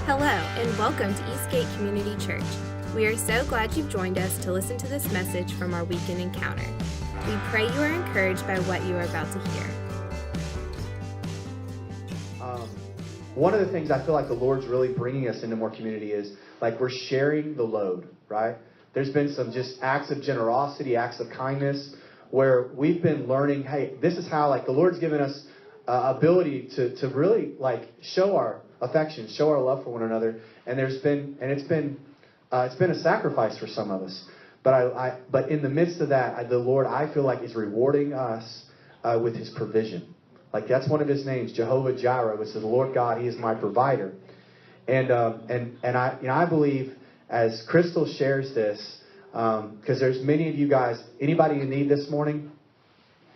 Hello, and welcome to Eastgate Community Church. We are so glad you've joined us to listen to this message from our weekend encounter. We pray you are encouraged by what you are about to hear. One of the things I feel like the Lord's really bringing us into more community is like we're sharing the load, right? There's been some just acts of generosity, acts of kindness, where we've been learning, hey, this is how like the Lord's given us ability to really like show our affection, show our love for one another. And it's been a sacrifice for some of us. But in the midst of that, the Lord, I feel like, is rewarding us with His provision. Like that's one of His names, Jehovah Jireh, which is the Lord God. He is my provider. And I believe as Crystal shares this, because there's many of you guys. Anybody in need this morning?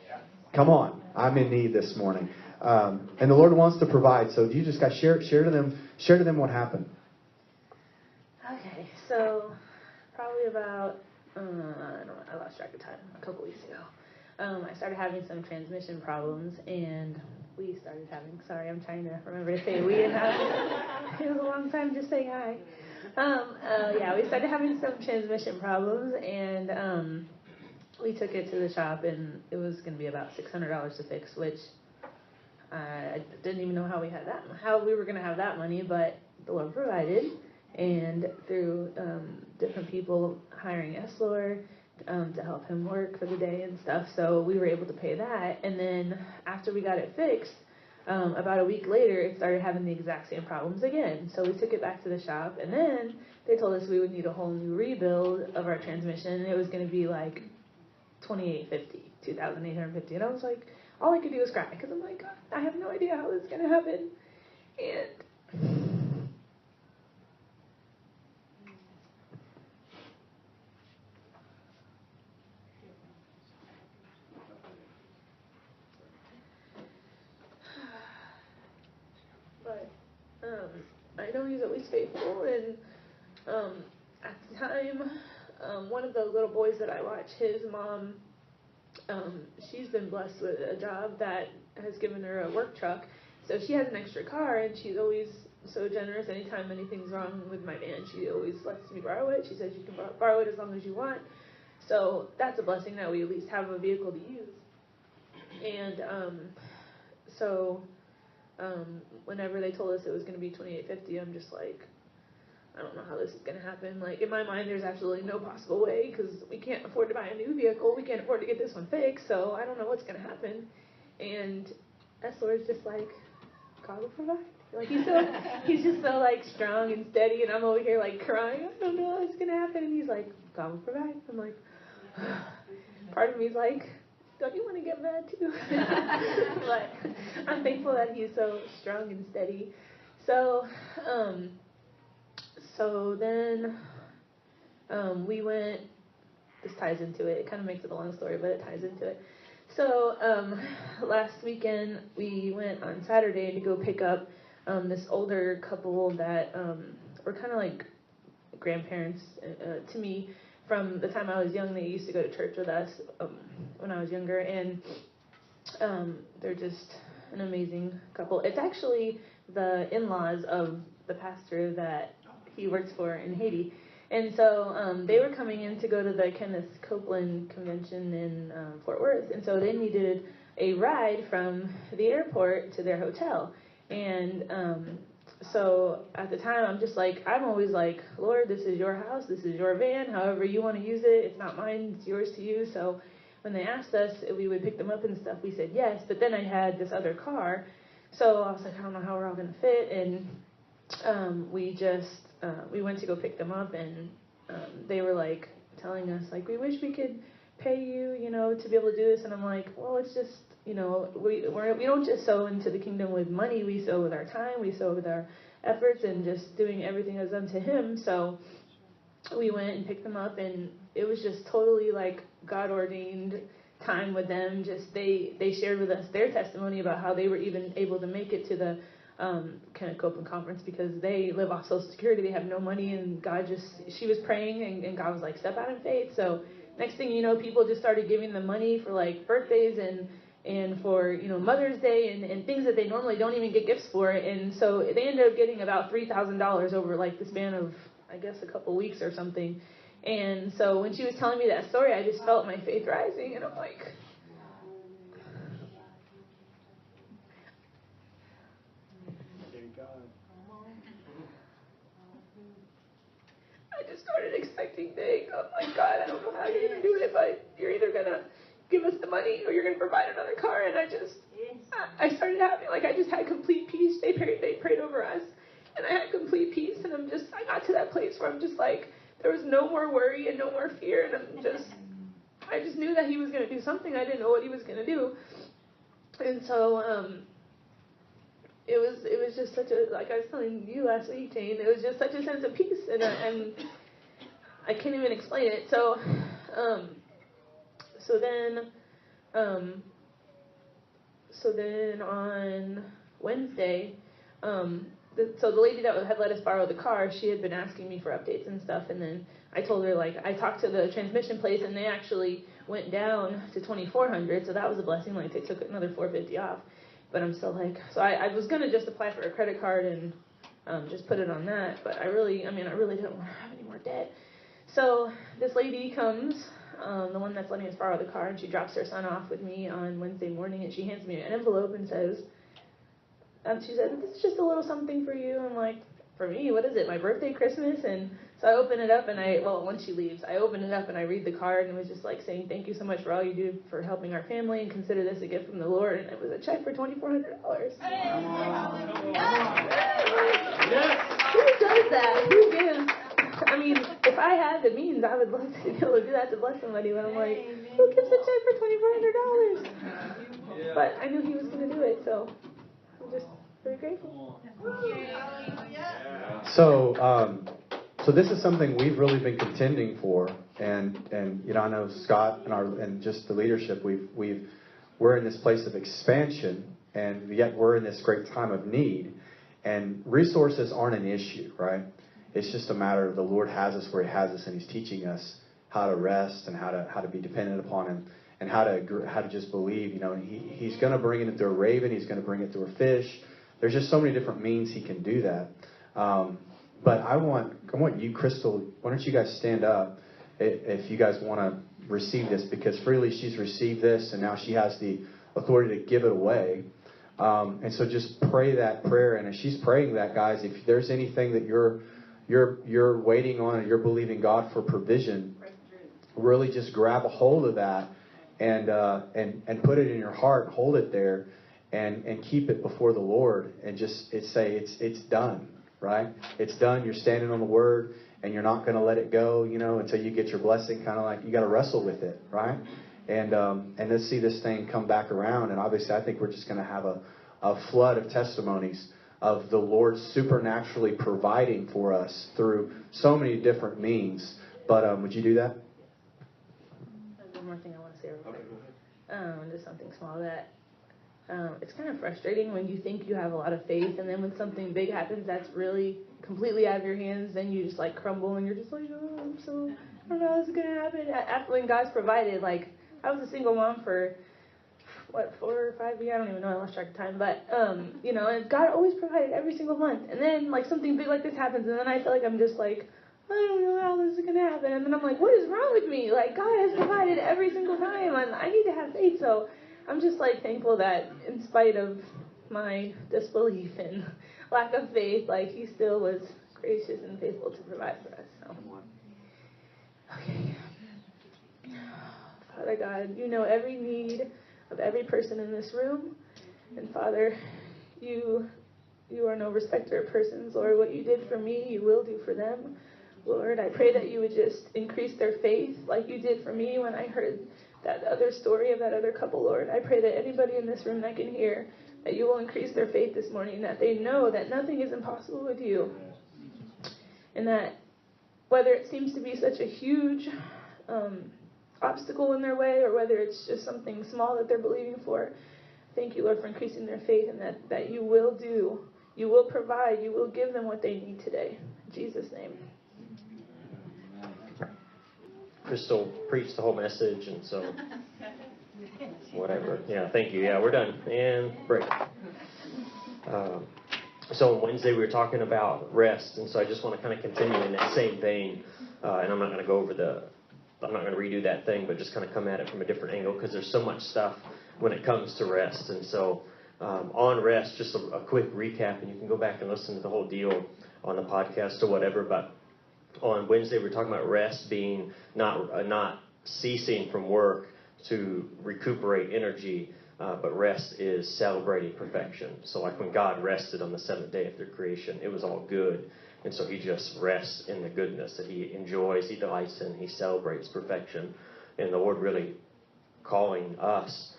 Yeah. Come on, I'm in need this morning, and the Lord wants to provide. So you just got share to them what happened. Okay, so probably about I lost track of time a couple weeks ago. I started having some transmission problems, and we started having. Sorry, I'm trying to remember to say we and it was a long time just saying hi. We started having some transmission problems, and we took it to the shop, and it was going to be about $600 to fix, which I didn't even know how we were going to have that money, but the Lord provided, and through different people hiring Eslor to help him work for the day and stuff, so we were able to pay that, and then after we got it fixed, about a week later, it started having the exact same problems again. So we took it back to the shop, and then they told us we would need a whole new rebuild of our transmission, and it was going to be like $2,850. And I was like, all I could do was cry, because I'm like, I have no idea how this is going to happen. I know He's always faithful, and at the time, one of the little boys that I watch, his mom, she's been blessed with a job that has given her a work truck, so she has an extra car, and she's always so generous. Anytime anything's wrong with my van, she always lets me borrow it. She says you can borrow it as long as you want, so that's a blessing that we at least have a vehicle to use. And whenever they told us it was going to be $2,850, I'm just like, I don't know how this is going to happen. Like, in my mind, there's absolutely no possible way, because we can't afford to buy a new vehicle. We can't afford to get this one fixed, so I don't know what's going to happen. And Eslor is just like, God will provide. Like, he's just so, like, strong and steady, and I'm over here, like, crying. I don't know how it's going to happen. And he's like, God will provide. I'm like, part of me is like, don't you want to get mad too? But I'm thankful that He's so strong and steady. So then we went. This ties into it. It kind of makes it a long story, but it ties into it. So last weekend we went on Saturday to go pick up this older couple that were kind of like grandparents to me. From the time I was young, they used to go to church with us when I was younger, and they're just an amazing couple. It's actually the in-laws of the pastor that he works for in Haiti, and so they were coming in to go to the Kenneth Copeland convention in Fort Worth, and so they needed a ride from the airport to their hotel, and so at the time, I'm always like, Lord, this is your house, this is your van, however you want to use it, it's not mine, it's yours to use. So when they asked us if we would pick them up and stuff, we said yes, but then I had this other car, so I was like, I don't know how we're all going to fit, and we went to go pick them up, and they were like telling us, like, we wish we could pay you, to be able to do this, and I'm like, well, it's just, we don't just sow into the kingdom with money, we sow with our time, we sow with our efforts, and just doing everything as unto Him. So we went and picked them up, and it was just totally like God ordained time with them. Just they shared with us their testimony about how they were even able to make it to the Kenneth Copeland conference, because they live off Social Security, they have no money, and she was praying, and God was like, step out in faith. So next thing you know, people just started giving them money for like birthdays and and for, Mother's Day and things that they normally don't even get gifts for. And so they ended up getting about $3,000 over like the span of, I guess, a couple weeks or something. And so when she was telling me that story, I just felt my faith rising, and I'm like, I just started expecting things. I'm like, God, I don't know how you're going to do it, but you're either going to give us the money or you're going to provide another car. And I started having, I just had complete peace. They prayed over us, and I had complete peace. And I got to that place where I'm just like, there was no more worry and no more fear. And I just knew that he was going to do something. I didn't know what he was going to do. And so, it was just such a, like I was telling you last week, Jane, it was just such a sense of peace, and I can't even explain it. So then on Wednesday, so the lady that had let us borrow the car, she had been asking me for updates and stuff, and then I told her, I talked to the transmission place, and they actually went down to $2,400, so that was a blessing. They took another $450 off. But I'm still so I was going to just apply for a credit card and just put it on that. But I really didn't want to have any more debt. So this lady comes, the one that's letting us borrow the car, and she drops her son off with me on Wednesday morning, and she hands me an envelope and says, she said, this is just a little something for you. I'm like, for me, what is it, my birthday, Christmas? And so I open it up, and once she leaves, I open it up and I read the card, and it was just saying, thank you so much for all you do for helping our family, and consider this a gift from the Lord. And it was a check for $2,400. Who does that? Who gives? I mean, if I had the means, I would love to be able to do that to bless somebody, but I'm like, who gives a check for $2,400? But I knew he was going to do it, so I'm just very grateful. So this is something we've really been contending for, and I know Scott and just the leadership, we're in this place of expansion, and yet we're in this great time of need, and resources aren't an issue, right? It's just a matter of the Lord has us where He has us, and He's teaching us how to rest and how to be dependent upon Him, and how to just believe. He's going to bring it through a raven. He's going to bring it through a fish. There's just so many different means He can do that. But I want you, Crystal, why don't you guys stand up if you guys want to receive this, because freely she's received this, and now she has the authority to give it away. And so just pray that prayer. And as she's praying that, guys, if there's anything that you're waiting on and you're believing God for provision, really just grab a hold of that and put it in your heart, hold it there, and keep it before the Lord, and just say it's done. Right? It's done. You're standing on the Word, and you're not going to let it go, until you get your blessing. Kind of like you got to wrestle with it, right? And let's see this thing come back around. And obviously, I think we're just going to have a flood of testimonies of the Lord supernaturally providing for us through so many different means. But would you do that? There's one more thing I want to say real quick. Just something small that. It's kind of frustrating when you think you have a lot of faith, and then when something big happens that's really completely out of your hands, then you just crumble, and you're just like, oh, I don't know how this is going to happen. After when God's provided, I was a single mom for, 4 or 5 years, I don't even know, I lost track of time, but, and God always provided every single month, and then, something big like this happens, and then I feel like I'm just I don't know how this is going to happen, and then I'm like, what is wrong with me? God has provided every single time, and I need to have faith, so I'm just thankful that in spite of my disbelief and lack of faith, He still was gracious and faithful to provide for us. So. Okay. Father God, you know every need of every person in this room, and Father, you are no respecter of persons. Lord, what you did for me, you will do for them. Lord, I pray that you would just increase their faith like you did for me when I heard that other story of that other couple, Lord. I pray that anybody in this room that can hear, that you will increase their faith this morning, that they know that nothing is impossible with you. And that whether it seems to be such a huge obstacle in their way, or whether it's just something small that they're believing for, thank you, Lord, for increasing their faith, and that you will do, you will provide, you will give them what they need today. In Jesus' name. Crystal preached the whole message, and so Whatever. Yeah, thank you. Yeah, we're done. And break. So on Wednesday we were talking about rest, and so I just want to kind of continue in that same vein. And I'm not going to redo that thing, but just kind of come at it from a different angle because there's so much stuff when it comes to rest. And so on rest, just a quick recap, and you can go back and listen to the whole deal on the podcast or whatever. But on Wednesday we were talking about rest being not ceasing from work to recuperate energy, but rest is celebrating perfection. So like when God rested on the seventh day after creation, it was all good. And so he just rests in the goodness that he enjoys, he delights in, he celebrates perfection. And the Lord really calling us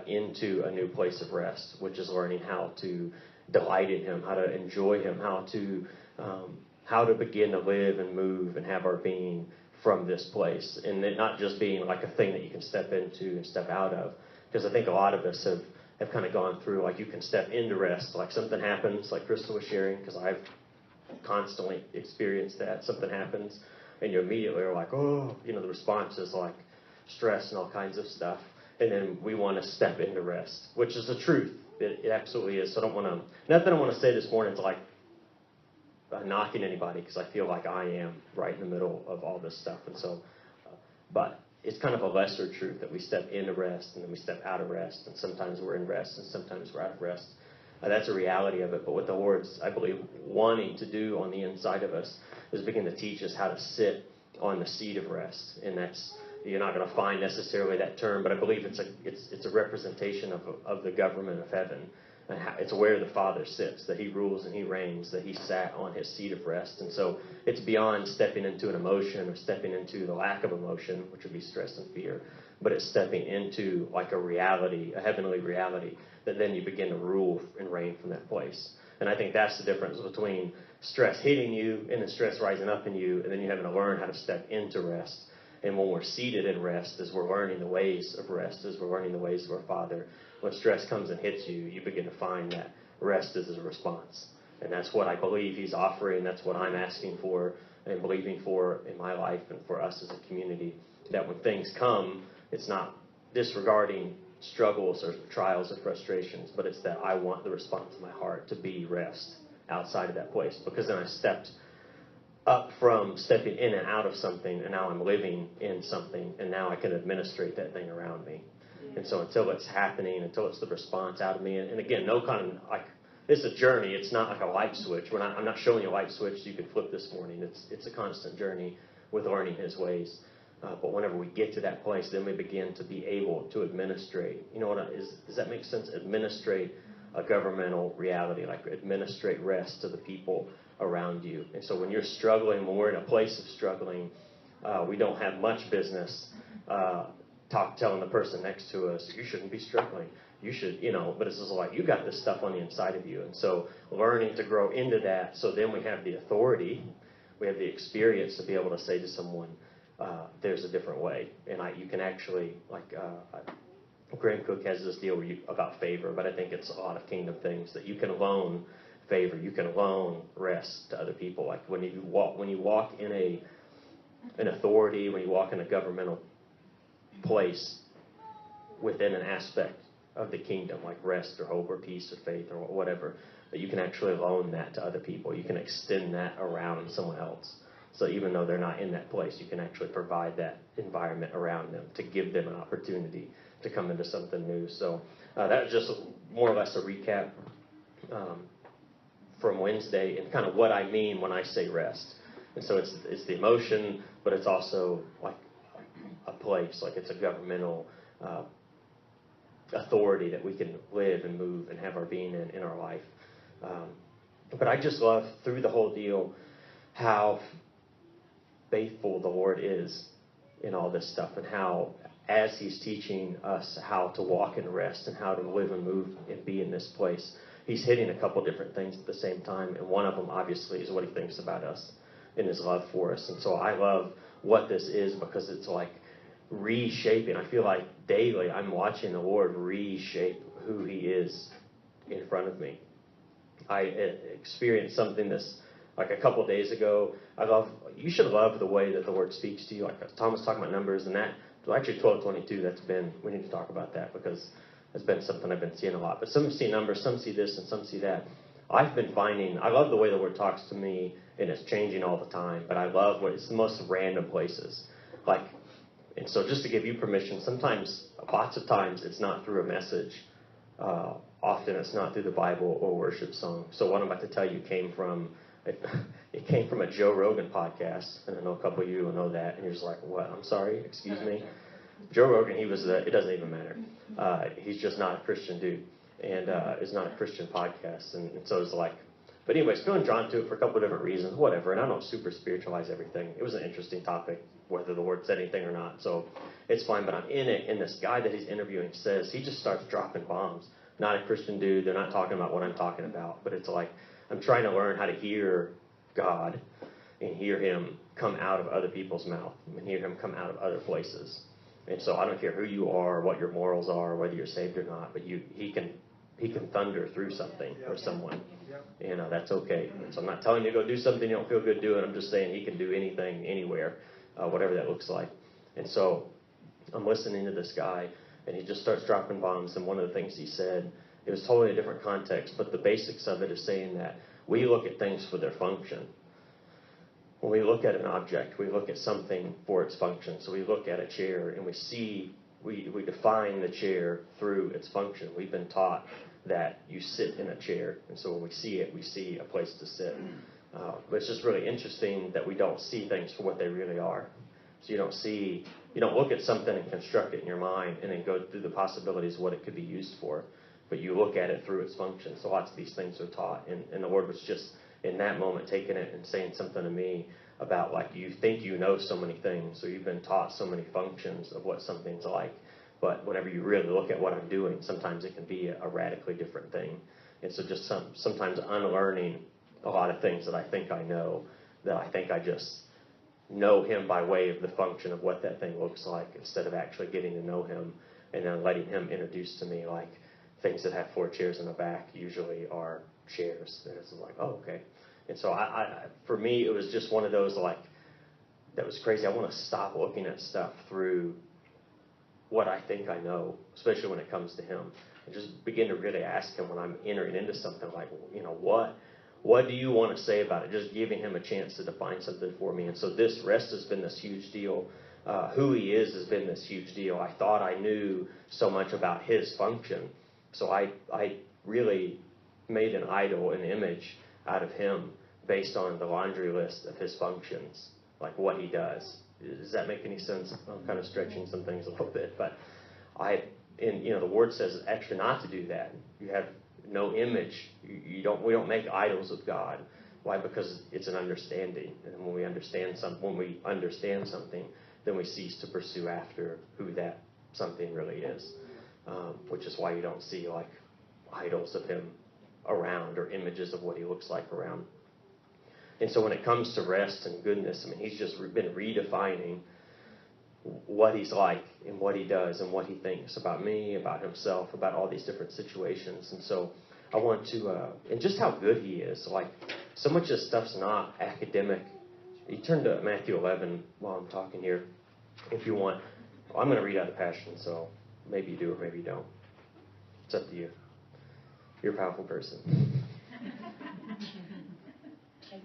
into a new place of rest, which is learning how to delight in him, how to enjoy him, how to begin to live and move and have our being from this place. And it not just being like a thing that you can step into and step out of. Because I think a lot of us have kind of gone through, like you can step into rest, like something happens, like Crystal was sharing, because I've constantly experienced that. Something happens, and you immediately are like, oh, the response is like stress and all kinds of stuff. And then we want to step into rest, which is the truth. It absolutely is. So nothing I want to say this morning is like knocking anybody, because I feel like I am right in the middle of all this stuff. And so, but it's kind of a lesser truth that we step into rest and then we step out of rest, and sometimes we're in rest and sometimes we're out of rest. That's a reality of it. But what the Lord's, I believe, wanting to do on the inside of us is begin to teach us how to sit on the seat of rest. And that's, you're not going to find necessarily that term, but I believe it's a representation of the government of heaven. And it's where the Father sits, that he rules and he reigns, that he sat on his seat of rest. And so it's beyond stepping into an emotion or stepping into the lack of emotion, which would be stress and fear, but it's stepping into like a reality, a heavenly reality, that then you begin to rule and reign from that place. And I think that's the difference between stress hitting you and then stress rising up in you, and then you having to learn how to step into rest. And when we're seated in rest, as we're learning the ways of rest, as we're learning the ways of our Father, when stress comes and hits you, you begin to find that rest is a response. And that's what I believe he's offering. That's what I'm asking for and believing for in my life and for us as a community. That when things come, it's not disregarding struggles or trials or frustrations, but it's that I want the response of my heart to be rest outside of that place. Because then I stepped up from stepping in and out of something, and now I'm living in something, and now I can administrate that thing around me. And so until it's happening, until it's the response out of me, and again, no kind of like, it's a journey. It's not like a light switch. I'm not showing you a light switch so you can flip this morning. It's a constant journey with learning his ways. But whenever we get to that place, then we begin to be able to administrate. You know what does that make sense? Administrate a governmental reality, like administrate rest to the people around you. And so when you're struggling, when we're in a place of struggling, we don't have much business telling the person next to us, you shouldn't be struggling. You should, but it's just like, you got this stuff on the inside of you. And so learning to grow into that, so then we have the authority, we have the experience to be able to say to someone, there's a different way. And you can actually, like, Graham Cook has this deal about favor, but I think it's a lot of kingdom things, that you can loan favor, you can loan rest to other people. Like when you walk in an authority, when you walk in a governmental place within an aspect of the kingdom, like rest or hope or peace or faith or whatever, that you can actually loan that to other people. You can extend that around someone else. So even though they're not in that place, you can actually provide that environment around them to give them an opportunity to come into something new. So that's just more or less a recap from Wednesday and kind of what I mean when I say rest. And so it's the emotion, but it's also like a place, like it's a governmental authority that we can live and move and have our being in our life. But I just love through the whole deal how faithful the Lord is in all this stuff, and how as he's teaching us how to walk in rest and how to live and move and be in this place, he's hitting a couple different things at the same time. And one of them obviously is what he thinks about us and his love for us. And so I love what this is, because it's like reshaping. I feel like daily I'm watching the Lord reshape who he is in front of me. I experienced something this like a couple days ago. You should love the way that the Lord speaks to you. Like Tom was talking about numbers, and well, actually 12:22, we need to talk about that because that's been something I've been seeing a lot. But some see numbers, some see this, and some see that. I've been finding, I love the way the Word talks to me, and it's changing all the time, but I love it's the most random places. And so just to give you permission, lots of times, it's not through a message. Often it's not through the Bible or worship song. So what I'm about to tell you came from a Joe Rogan podcast, and I know a couple of you will know that, and you're just like, what? I'm sorry, excuse me? Joe Rogan, it doesn't even matter. He's just not a Christian dude, and it's not a Christian podcast, and so it's like, but anyways, feeling drawn to it for a couple of different reasons, whatever, and I don't super spiritualize everything. It was an interesting topic, whether the Lord said anything or not, so it's fine, but I'm in it, and this guy that he's interviewing says, he just starts dropping bombs. Not a Christian dude, they're not talking about what I'm talking about, but it's like, I'm trying to learn how to hear God and hear him come out of other people's mouth and hear him come out of other places. And so I don't care who you are, what your morals are, whether you're saved or not, but he can thunder through something or someone. And that's okay. And so I'm not telling you to go do something you don't feel good doing. I'm just saying he can do anything, anywhere, whatever that looks like. And so I'm listening to this guy, and he just starts dropping bombs. And one of the things he said, it was totally a different context, but the basics of it is saying that we look at things for their function. When we look at an object, we look at something for its function. So we look at a chair, and we define the chair through its function. We've been taught that you sit in a chair, and so when we see it, we see a place to sit. But it's just really interesting that we don't see things for what they really are. So you don't look at something and construct it in your mind and then go through the possibilities of what it could be used for, but you look at it through its function. So lots of these things are taught, and the Lord was just in that moment taking it and saying something to me about, like, you think you know so many things, so you've been taught so many functions of what something's like, but whenever you really look at what I'm doing, sometimes it can be a radically different thing. And so just sometimes unlearning a lot of things that I think I know, that I think I just know him by way of the function of what that thing looks like, instead of actually getting to know him and then letting him introduce to me, like, things that have 4 chairs in the back usually are chairs. And it's like, oh, okay. And so for me, it was just one of those, like, that was crazy. I want to stop looking at stuff through what I think I know, especially when it comes to him, and just begin to really ask him when I'm entering into something, like, what do you want to say about it? Just giving him a chance to define something for me. And so this rest has been this huge deal. Who he is has been this huge deal. I thought I knew so much about his function. So I really made an idol, an image out of him based on the laundry list of his functions, like what he does. Does that make any sense? I'm kind of stretching some things a little bit, but the Word says actually not to do that. You have no image. We don't make idols of God. Why? Because it's an understanding, and when we understand something, then we cease to pursue after who that something really is. Which is why you don't see, like, idols of him around or images of what he looks like around. And so when it comes to rest and goodness, I mean, he's just been redefining what he's like and what he does and what he thinks about me, about himself, about all these different situations. And so I want to, and just how good he is. Like, so much of this stuff's not academic. You turn to Matthew 11 while I'm talking here, if you want. I'm going to read out of the Passion, so maybe you do or maybe you don't. It's up to you. You're a powerful person.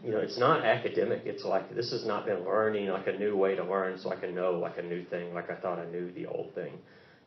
It's not academic. It's like, this has not been learning, like, a new way to learn so I can know, like, a new thing, like I thought I knew the old thing.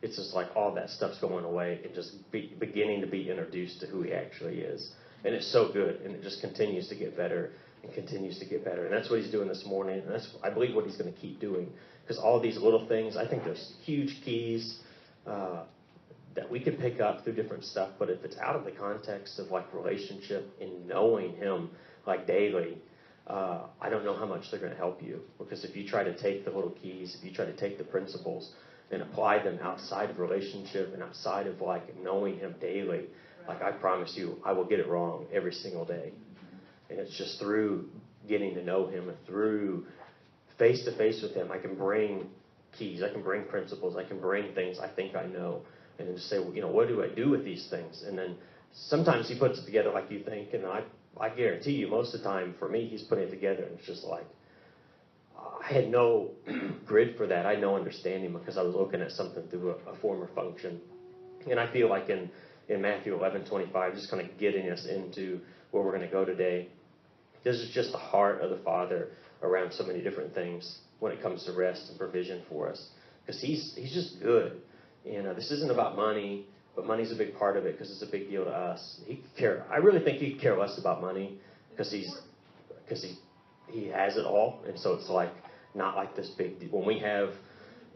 It's just like all that stuff's going away and just beginning to be introduced to who he actually is. And it's so good, and it just continues to get better and continues to get better. And that's what he's doing this morning, and that's, I believe, what he's going to keep doing. Because all these little things, I think there's huge keys that we can pick up through different stuff, but if it's out of the context of, like, relationship and knowing him, like, daily, I don't know how much they're going to help you. Because if you try to take the little keys, if you try to take the principles and apply them outside of relationship and outside of, like, knowing him daily, like, I promise you, I will get it wrong every single day. And it's just through getting to know him and through face-to-face with him, I can bring keys, I can bring principles, I can bring things I think I know, and then just say, well, what do I do with these things? And then sometimes he puts it together like you think, and I guarantee you, most of the time, for me, he's putting it together, and it's just like, I had no grid for that. I had no understanding because I was looking at something through a form or function. And I feel like in Matthew 11:25, just kind of getting us into where we're going to go today, this is just the heart of the Father around so many different things when it comes to rest and provision for us. Because he's just good. This isn't about money, but money's a big part of it because it's a big deal to us. I really think he'd care less about money because he has it all. And so it's like, not like this big deal. When we have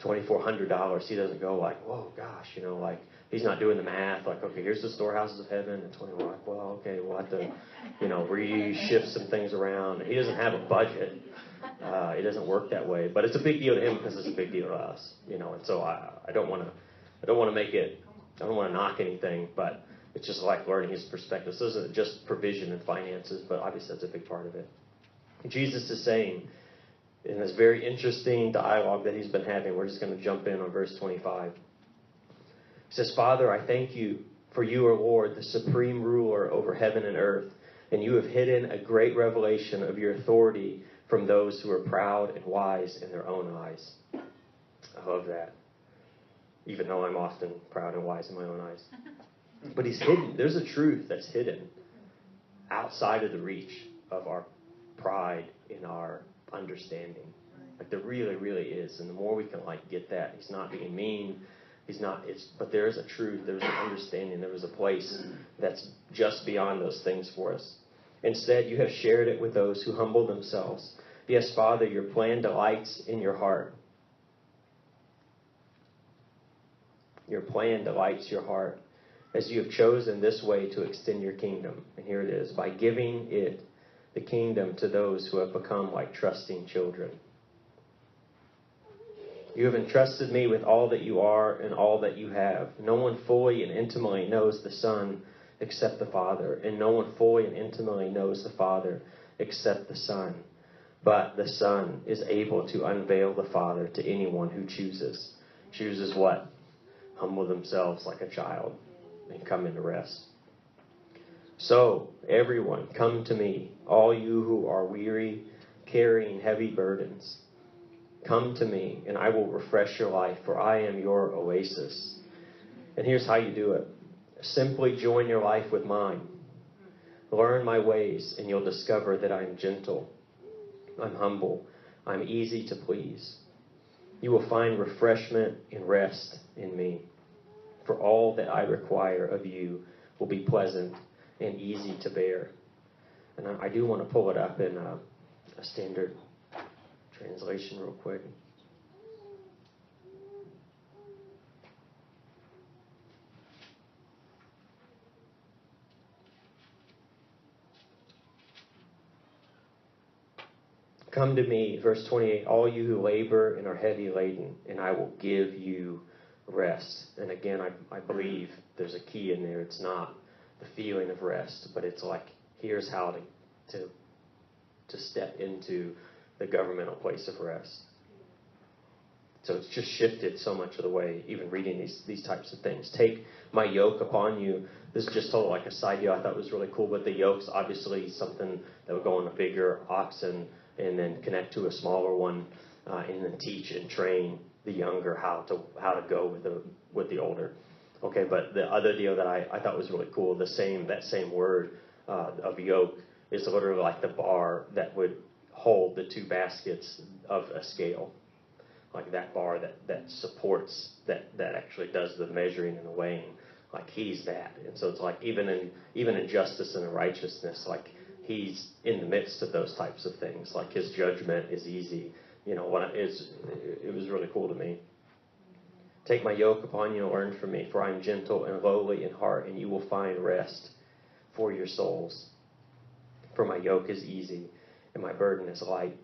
$2,400, he doesn't go like, whoa, gosh, like, he's not doing the math, like, okay, here's the storehouses of heaven, and 20, like, well, okay, we'll have to, reshift some things around. He doesn't have a budget. It doesn't work that way, but it's a big deal to him because it's a big deal to us, and so I don't want to make it, I don't want to knock anything, but it's just like learning his perspective. So this isn't just provision and finances, but obviously that's a big part of it. Jesus is saying, in this very interesting dialogue that he's been having, we're just going to jump in on verse 25. He says, Father, I thank you, for you are Lord, the supreme ruler over heaven and earth, and you have hidden a great revelation of your authority from those who are proud and wise in their own eyes. I love that. Even though I'm often proud and wise in my own eyes. But he's hidden. There's a truth that's hidden outside of the reach of our pride in our understanding. Like there really, really is. And the more we can get that, he's not being mean. But there is a truth, there's an understanding, there is a place that's just beyond those things for us. Instead, you have shared it with those who humble themselves. Yes, Father, your plan delights in your heart. Your plan delights your heart as you have chosen this way to extend your kingdom. And here it is, by giving it, the kingdom, to those who have become like trusting children. You have entrusted me with all that you are and all that you have. No one fully and intimately knows the Son except the Father, and no one fully and intimately knows the Father except the Son. But the Son is able to unveil the Father to anyone who chooses. Chooses what? Humble themselves like a child and come into rest. So, everyone, come to me, all you who are weary, carrying heavy burdens. Come to me, and I will refresh your life, for I am your oasis. And here's how you do it. Simply join your life with mine. Learn my ways, and you'll discover that I'm gentle. I'm humble. I'm easy to please. You will find refreshment and rest in me. For all that I require of you will be pleasant and easy to bear. And I do want to pull it up in a standard translation real quick. Come to me, verse 28, all you who labor and are heavy laden, and I will give you rest. And again, I believe there's a key in there. It's not the feeling of rest, but it's like, here's how to step into the governmental place of rest. So it's just shifted so much of the way, even reading these types of things. Take my yoke upon you. This is just total like a side deal I thought was really cool, but the yoke's obviously something that would go on a bigger oxen and then connect to a smaller one, and then teach and train the younger how to go with the older. Okay, but the other deal that I thought was really cool, that same word of yoke is literally like the bar that would hold the two baskets of a scale, like that bar that supports that actually does the measuring and the weighing, like he's that. And so it's like even in justice and in righteousness, like he's in the midst of those types of things. Like his judgment is easy. It was really cool to me. Take my yoke upon you and learn from me, for I am gentle and lowly in heart, and you will find rest for your souls. For my yoke is easy and my burden is light.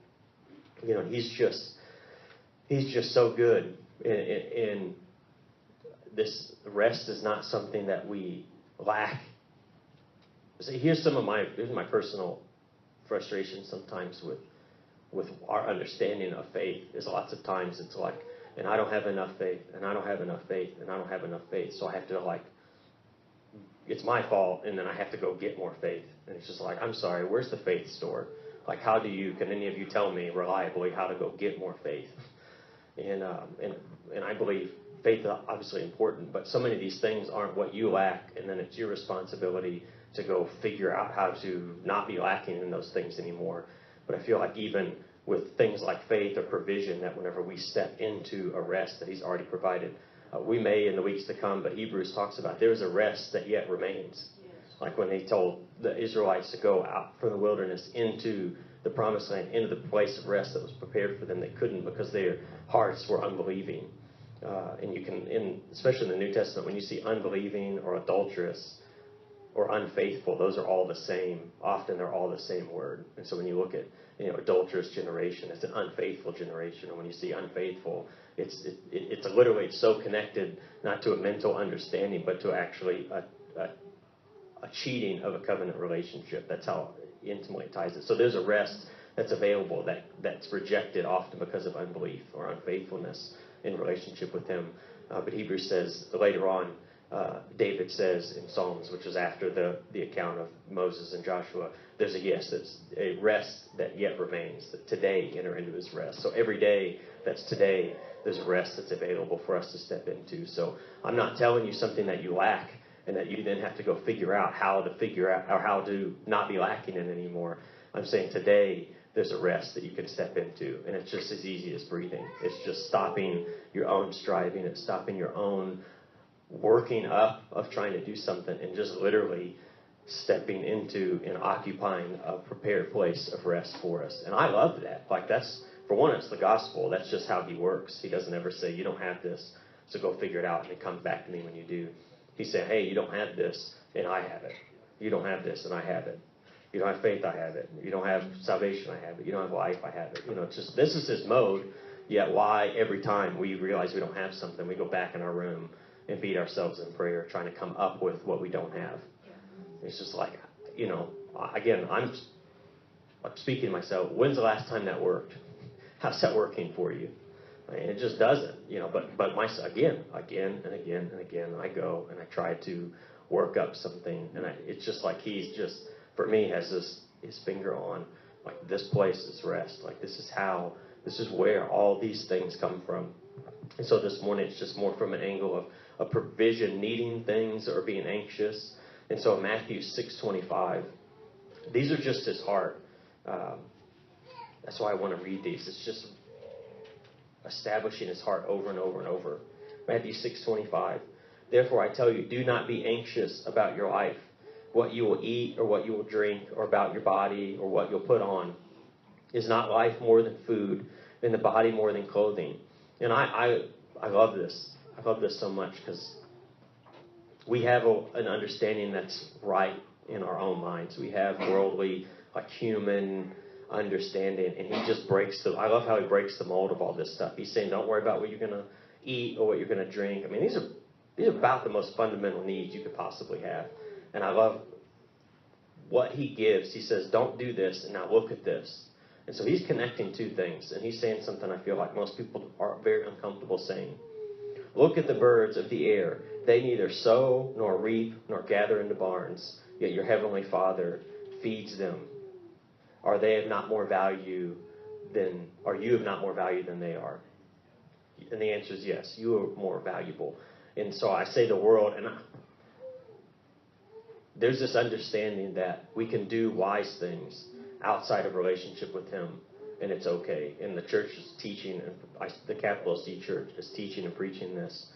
He's just so good. And this rest is not something that we lack. See, here's my personal frustration sometimes with our understanding of faith. Is lots of times it's like, and I don't have enough faith, and I don't have enough faith, and I don't have enough faith, so I have to it's my fault, and then I have to go get more faith. And it's just like, I'm sorry, where's the faith store? Like, can any of you tell me reliably how to go get more faith? And I believe faith is obviously important, but so many of these things aren't what you lack, and then it's your responsibility to go figure out how to not be lacking in those things anymore. But I feel like even with things like faith or provision, that whenever we step into a rest that he's already provided, we may in the weeks to come, but Hebrews talks about there is a rest that yet remains. Like when he told the Israelites to go out from the wilderness into the promised land, into the place of rest that was prepared for them, they couldn't because their hearts were unbelieving. And you can, especially in the New Testament, when you see unbelieving or adulterous or unfaithful, those are all the same. Often they're all the same word. And so when you look at, adulterous generation, it's an unfaithful generation. And when you see unfaithful, it's literally so connected not to a mental understanding, but to actually a cheating of a covenant relationship. That's how intimately it ties it. So there's a rest that's available that's rejected often because of unbelief or unfaithfulness in relationship with him. But Hebrews says later on, David says in Psalms, which is after the account of Moses and Joshua, there's it's a rest that yet remains, that today enter into his rest. So every day that's today, there's a rest that's available for us to step into. So I'm not telling you something that you lack and that you then have to go figure out how to not be lacking in anymore. I'm saying today there's a rest that you can step into, and it's just as easy as breathing. It's just stopping your own striving. It's stopping your own working up of trying to do something and just literally stepping into and occupying a prepared place of rest for us. And I love that. Like, that's, for one, it's the gospel. That's just how he works. He doesn't ever say, you don't have this, so go figure it out, and it comes back to me when you do. He said, hey, you don't have this, and I have it. You don't have this, and I have it. You don't have faith, I have it. You don't have salvation, I have it. You don't have life, I have it. It's just, this is his mode. Yet why every time we realize we don't have something, we go back in our room and beat ourselves in prayer, trying to come up with what we don't have. It's just like, again, I'm speaking to myself. When's the last time that worked? How's that working for you? And it just doesn't, But again and again, I go and I try to work up something, and it's just like he's just, for me, has his finger on, like, this place is rest. Like, this is where all these things come from. And so this morning, it's just more from an angle of provision, needing things or being anxious. And so in Matthew 6:25, these are just his heart. That's why I want to read these. It's just establishing his heart over and over and over. Matthew 6:25. Therefore I tell you, do not be anxious about your life, what you will eat or what you will drink, or about your body or what you'll put on. Is not life more than food, and the body more than clothing? And I love this. I love this so much because we have an understanding that's right in our own minds. We have worldly, like, human understanding, and he just I love how he breaks the mold of all this stuff. He's saying, don't worry about what you're going to eat or what you're going to drink. I mean, these are about the most fundamental needs you could possibly have. And I love what he gives. He says, don't do this, and now look at this. And so he's connecting two things, and he's saying something I feel like most people are very uncomfortable saying. Look at the birds of the air. They neither sow nor reap nor gather into barns, yet your heavenly Father feeds them. Are they of not more value than, are you of not more value than they are? And the answer is yes, you are more valuable. And so I say the world, and there's this understanding that we can do wise things outside of relationship with him, and it's okay. And the church is teaching, and the Capital C Church is teaching and preaching this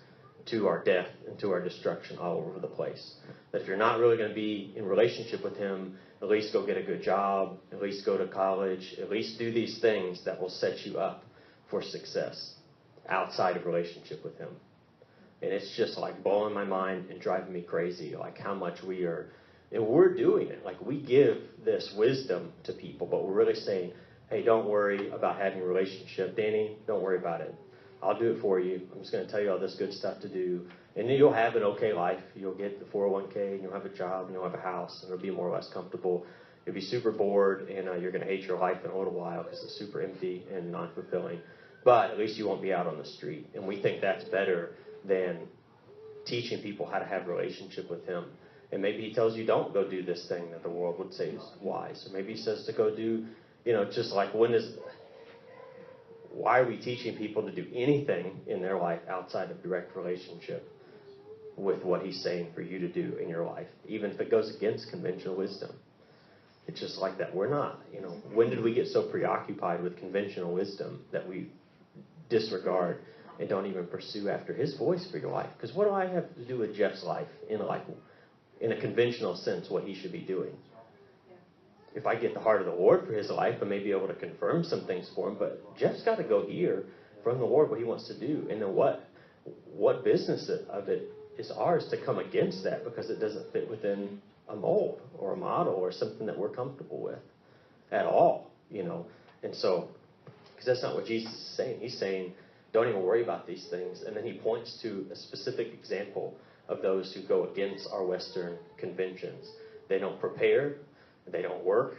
to our death and to our destruction all over the place. That if you're not really going to be in relationship with him, at least go get a good job, at least go to college, at least do these things that will set you up for success outside of relationship with him. And it's just like blowing my mind and driving me crazy, like how much we are, and we're doing it. Like, we give this wisdom to people, but we're really saying, hey, don't worry about having a relationship. Danny, don't worry about it. I'll do it for you. I'm just going to tell you all this good stuff to do. And then you'll have an okay life. You'll get the 401k, and you'll have a job, and you'll have a house, and it'll be more or less comfortable. You'll be super bored, and you're going to hate your life in a little while because it's super empty and non-fulfilling. But at least you won't be out on the street. And we think that's better than teaching people how to have a relationship with him. And maybe he tells you, don't go do this thing that the world would say is wise. Or maybe he says to go do, just like why are we teaching people to do anything in their life outside of direct relationship with what he's saying for you to do in your life, even if it goes against conventional wisdom? It's just like that. We're not, when did we get so preoccupied with conventional wisdom that we disregard and don't even pursue after his voice for your life? Because what do I have to do with Jeff's life in a conventional sense, what he should be doing? If I get the heart of the Lord for his life, I may be able to confirm some things for him, but Jeff's got to go hear from the Lord what he wants to do. And then what business of it is ours to come against that because it doesn't fit within a mold or a model or something that we're comfortable with at all, And so, because that's not what Jesus is saying. He's saying, don't even worry about these things. And then he points to a specific example of those who go against our Western conventions. They don't prepare, they don't work,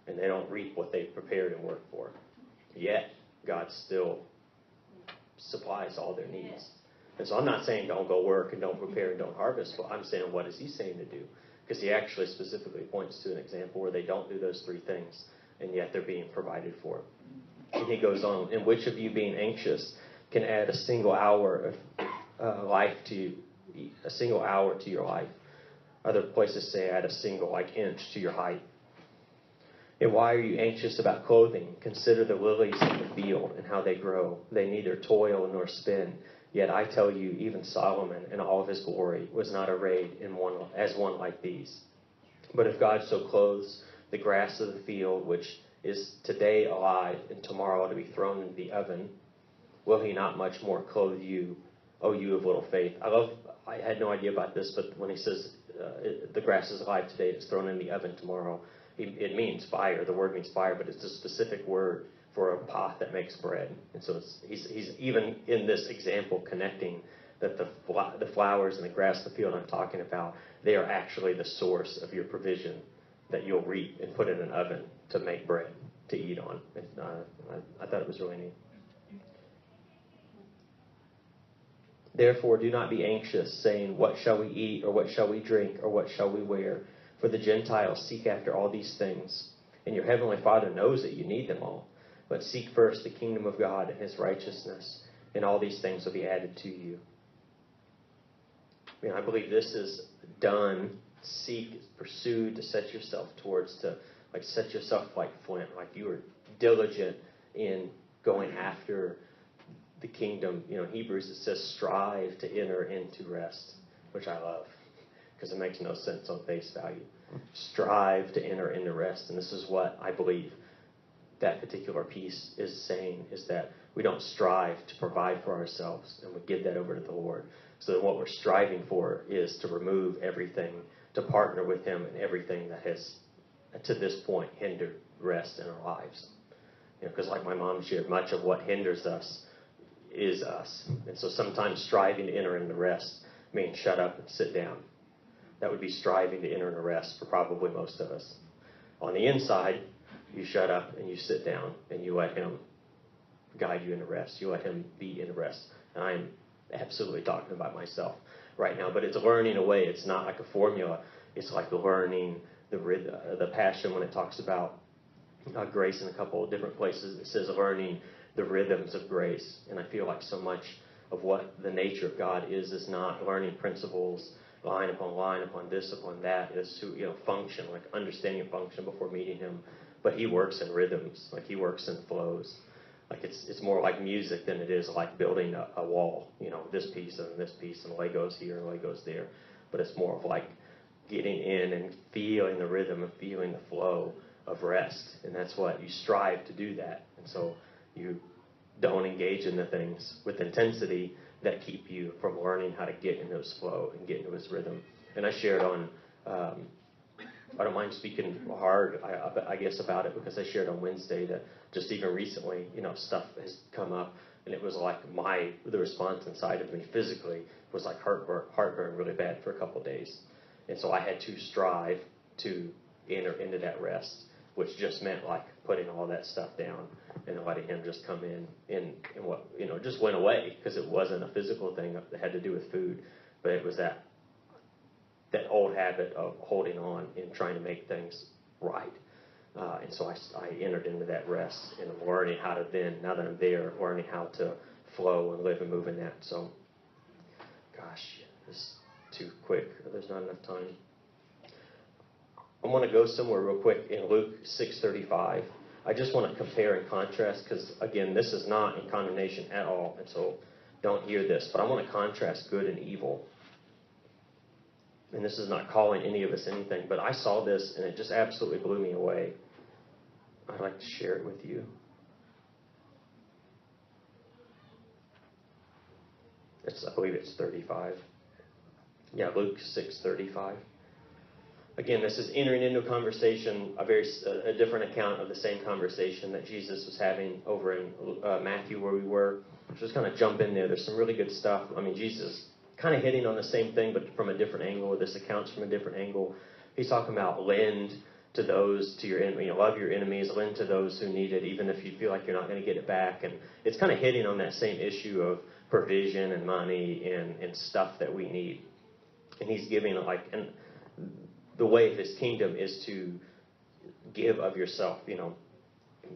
and they don't reap what they've prepared and worked for. Yet, God still supplies all their needs. And so I'm not saying don't go work and don't prepare and don't harvest, but I'm saying what is he saying to do? Because he actually specifically points to an example where they don't do those three things, and yet they're being provided for. And he goes on, and which of you being anxious can add a single hour of life to your life? Other places say add a single inch to your height. And why are you anxious about clothing? Consider the lilies of the field and how they grow. They neither toil nor spin. Yet I tell you, even Solomon in all of his glory was not arrayed as one like these. But if God so clothes the grass of the field, which is today alive and tomorrow to be thrown into the oven, will he not much more clothe you, O you of little faith? I had no idea about this, but when he says the grass is alive today, it's thrown in the oven tomorrow, it means fire. The word means fire, but it's a specific word for a pot that makes bread. And so he's even in this example connecting that the flowers and the grass of the field I'm talking about, they are actually the source of your provision that you'll reap and put in an oven to make bread to eat on. And, I thought it was really neat. Therefore, do not be anxious, saying, what shall we eat, or what shall we drink, or what shall we wear? For the Gentiles seek after all these things, and your heavenly Father knows that you need them all. But seek first the kingdom of God and his righteousness, and all these things will be added to you. I believe this is done, seek, pursue, to set yourself towards, to set yourself like flint, like you are diligent in going after the kingdom. In Hebrews it says strive to enter into rest, which I love because it makes no sense on face value. Strive to enter into rest. And this is what I believe that particular piece is saying, is that we don't strive to provide for ourselves, and we give that over to the Lord. So that what we're striving for is to remove everything, to partner with him in everything that has, to this point, hindered rest in our lives. Because like my mom shared, much of what hinders us is us. And so sometimes striving to enter into rest means shut up and sit down. That would be striving to enter into rest for probably most of us. On the inside, you shut up and you sit down and you let him guide you into rest. You let him be in rest. And I'm absolutely talking about myself right now, but it's learning a way. It's not like a formula. It's like learning the rhythm, the passion when it talks about grace in a couple of different places. It says learning the rhythms of grace. And I feel like so much of what the nature of God is not learning principles line upon this, upon that. It's to function, like understanding function before meeting him. But he works in rhythms, like he works in flows. Like it's more like music than it is like building a wall. This piece and Legos here and Legos there. But it's more of like getting in and feeling the rhythm and feeling the flow of rest. And that's what you strive to do that. And so you don't engage in the things with intensity that keep you from learning how to get into his flow and get into his rhythm. And I shared on, I don't mind speaking hard, I guess, about it, because I shared on Wednesday that just even recently, stuff has come up, and it was like the response inside of me physically was like heartburn really bad for a couple of days. And so I had to strive to enter into that rest, which just meant like putting all that stuff down and letting him just come in and what, just went away, because it wasn't a physical thing that had to do with food, but it was that old habit of holding on and trying to make things right. And so I entered into that rest and I'm learning how to then, now that I'm there, learning how to flow and live and move in that. So, gosh, this is too quick. There's not enough time. I want to go somewhere real quick in Luke 6:35. I just want to compare and contrast because, again, this is not in condemnation at all. And so don't hear this. But I want to contrast good and evil. And this is not calling any of us anything. But I saw this and it just absolutely blew me away. I'd like to share it with you. I believe it's 35. Yeah, Luke 6:35. Again, this is entering into a conversation, a different account of the same conversation that Jesus was having over in Matthew where we were. Just kind of jump in there. There's some really good stuff. I mean, Jesus kind of hitting on the same thing, but from a different angle. This account's from a different angle. He's talking about lend to those, to your enemy, love your enemies, lend to those who need it, even if you feel like you're not going to get it back. And it's kind of hitting on that same issue of provision and money and stuff that we need. And he's giving and the way of his kingdom is to give of yourself,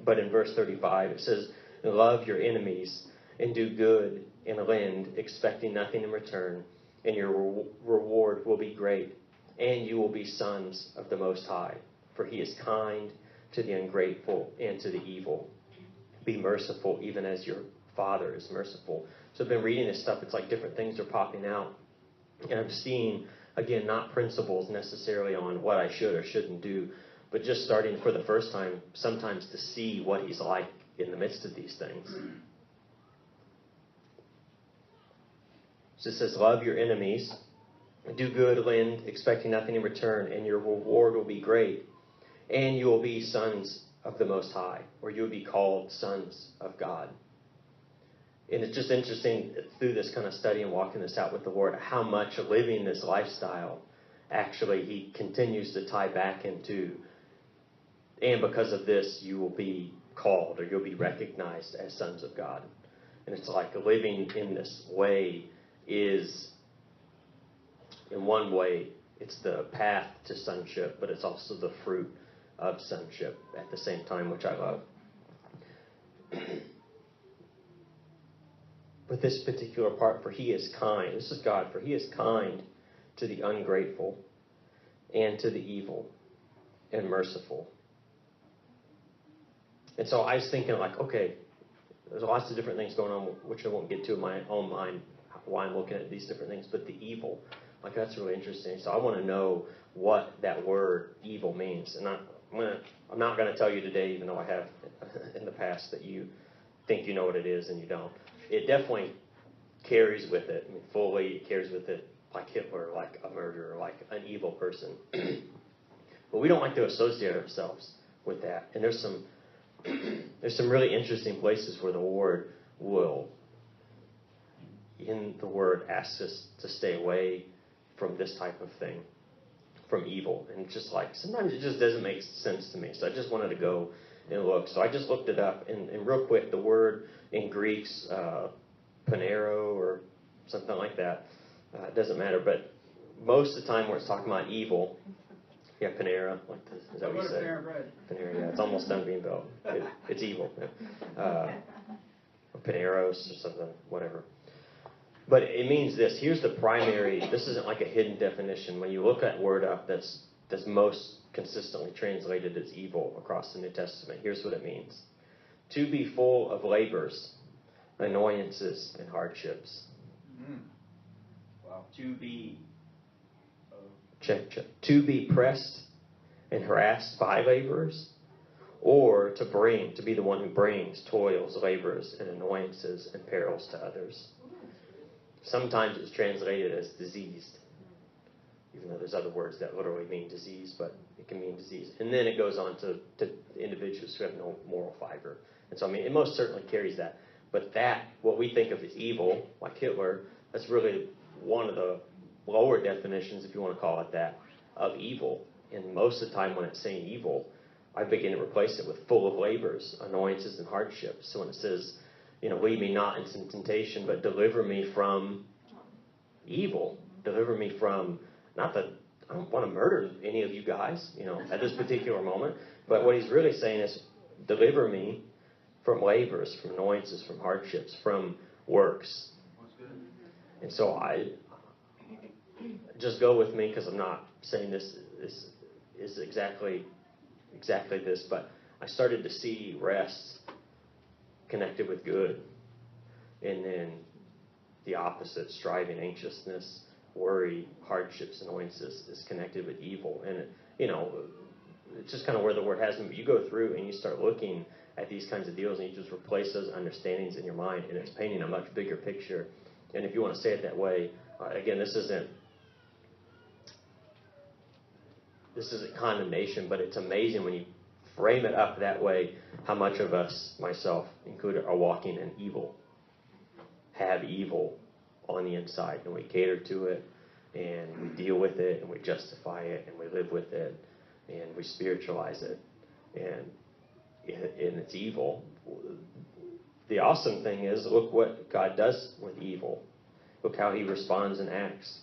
But in verse 35, it says, love your enemies and do good and lend, expecting nothing in return, and your reward will be great, and you will be sons of the Most High. For he is kind to the ungrateful and to the evil. Be merciful, even as your Father is merciful. So I've been reading this stuff. It's like different things are popping out. And I'm seeing, again, not principles necessarily on what I should or shouldn't do, but just starting for the first time sometimes to see what he's like in the midst of these things. So it says, love your enemies, do good, lend, expecting nothing in return, and your reward will be great. And you will be sons of the Most High, or you will be called sons of God. And it's just interesting through this kind of study and walking this out with the Lord, how much living this lifestyle actually he continues to tie back into. And because of this, you will be called, or you'll be recognized as sons of God. And it's like living in this way is, in one way, it's the path to sonship, but it's also the fruit of sonship at the same time, which I love. But this particular part, for he is kind. This is God, for he is kind to the ungrateful and to the evil and merciful. And so I was thinking okay, there's lots of different things going on, which I won't get to in my own mind, why I'm looking at these different things, but the evil, that's really interesting. So I want to know what that word evil means. And I'm not going to tell you today, even though I have in the past, that you think you know what it is and you don't. It definitely carries with it, fully it carries with it, like Hitler, like a murderer, like an evil person. But we don't like to associate ourselves with that. And there's some really interesting places where the Lord will, in the Word, ask us to stay away from this type of thing, from evil. And it's just sometimes it just doesn't make sense to me. So I just wanted to go and look. So I just looked it up. And real quick, the word in Greek's panero or something like that. It doesn't matter. But most of the time where it's talking about evil, panera, is that what you said? Panera, yeah. It's almost done being built. It's evil. Yeah. Paneros or something, whatever. But it means this. Here's the primary. This isn't like a hidden definition. When you look that word up, that's most consistently translated as evil across the New Testament. Here's what it means. To be full of labors, annoyances, and hardships. Wow. To be... Check. To be pressed and harassed by laborers, or to be the one who brings toils, labors, and annoyances and perils to others. Sometimes it's translated as diseased, even though there's other words that literally mean disease, but it can mean disease. And then it goes on to individuals who have no moral fiber. And so, it most certainly carries that. But what we think of as evil, like Hitler, that's really one of the lower definitions, if you want to call it that, of evil. And most of the time when it's saying evil, I begin to replace it with full of labors, annoyances, and hardships. So when it says, lead me not into temptation, but deliver me from evil. Deliver me from, not the I don't want to murder any of you guys, at this particular moment. But what he's really saying is, deliver me from labors, from annoyances, from hardships, from works. And so I just go with me, because I'm not saying this is exactly this, but I started to see rest connected with good, and then the opposite, striving, anxiousness, worry, hardships, annoyances, is connected with evil. And it's just kind of where the word has me. But you go through and you start looking at these kinds of deals, and you just replace those understandings in your mind, and it's painting a much bigger picture. And if you want to say it that way, again, this isn't condemnation, but it's amazing when you frame it up that way, how much of us, myself included, are walking in evil, have evil on the inside, and we cater to it, and we deal with it, and we justify it, and we live with it, and we spiritualize it, and it's evil. The awesome thing is, look what God does with evil. Look how he responds and acts.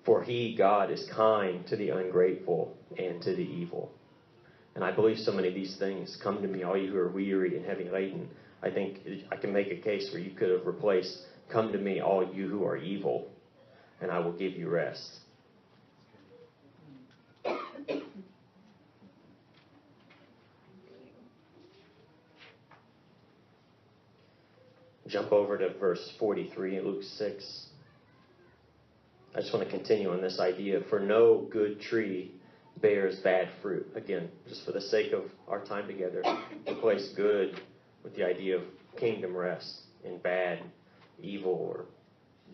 For he, God, is kind to the ungrateful and to the evil. And I believe so many of these things, come to me, all you who are weary and heavy laden. I think I can make a case where you could have replaced, come to me, all you who are evil, and I will give you rest. Jump over to verse 43 in Luke 6. I just want to continue on this idea. For no good tree bears bad fruit. Again, just for the sake of our time together, replace good with the idea of kingdom rest, and bad, evil, or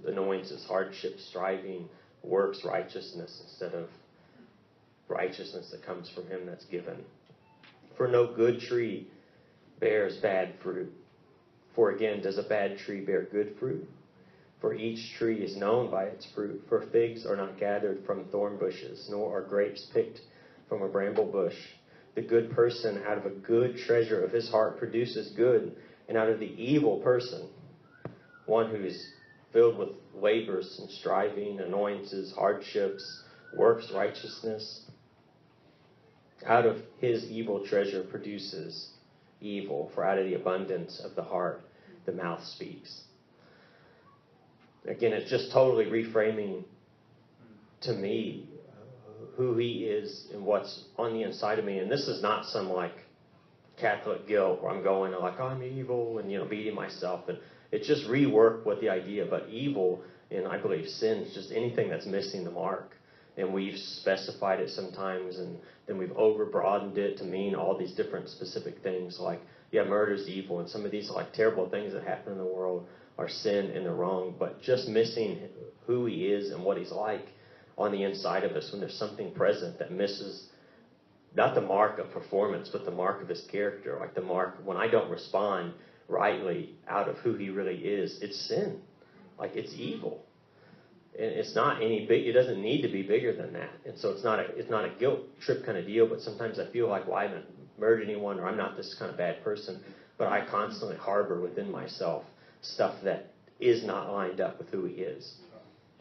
annoyances, hardships, striving, works, righteousness, instead of righteousness that comes from him that's given. For no good tree bears bad fruit. For again, does a bad tree bear good fruit? For each tree is known by its fruit. For figs are not gathered from thorn bushes, nor are grapes picked from a bramble bush. The good person out of a good treasure of his heart produces good, and out of the evil person, one who's filled with labors and striving, annoyances, hardships, works righteousness, out of his evil treasure produces evil, for out of the abundance of the heart the mouth speaks. Again, it's just totally reframing to me who he is and what's on the inside of me. And this is not some like Catholic guilt where I'm going to like, oh, I'm evil and, beating myself. And it's just rework what the idea, but evil, and I believe sin, is just anything that's missing the mark. And we've specified it sometimes, and then we've over-broadened it to mean all these different specific things like, murder's evil, and some of these like terrible things that happen in the world are sin and they're wrong, but just missing who he is and what he's like on the inside of us when there's something present that misses not the mark of performance, but the mark of his character, like the mark when I don't respond rightly out of who he really is. It's sin. Like it's evil. And it's not any big, it doesn't need to be bigger than that. And so it's not a guilt trip kind of deal, but sometimes I feel like, well, I haven't murdered anyone, or I'm not this kind of bad person, but I constantly harbor within myself stuff that is not lined up with who he is.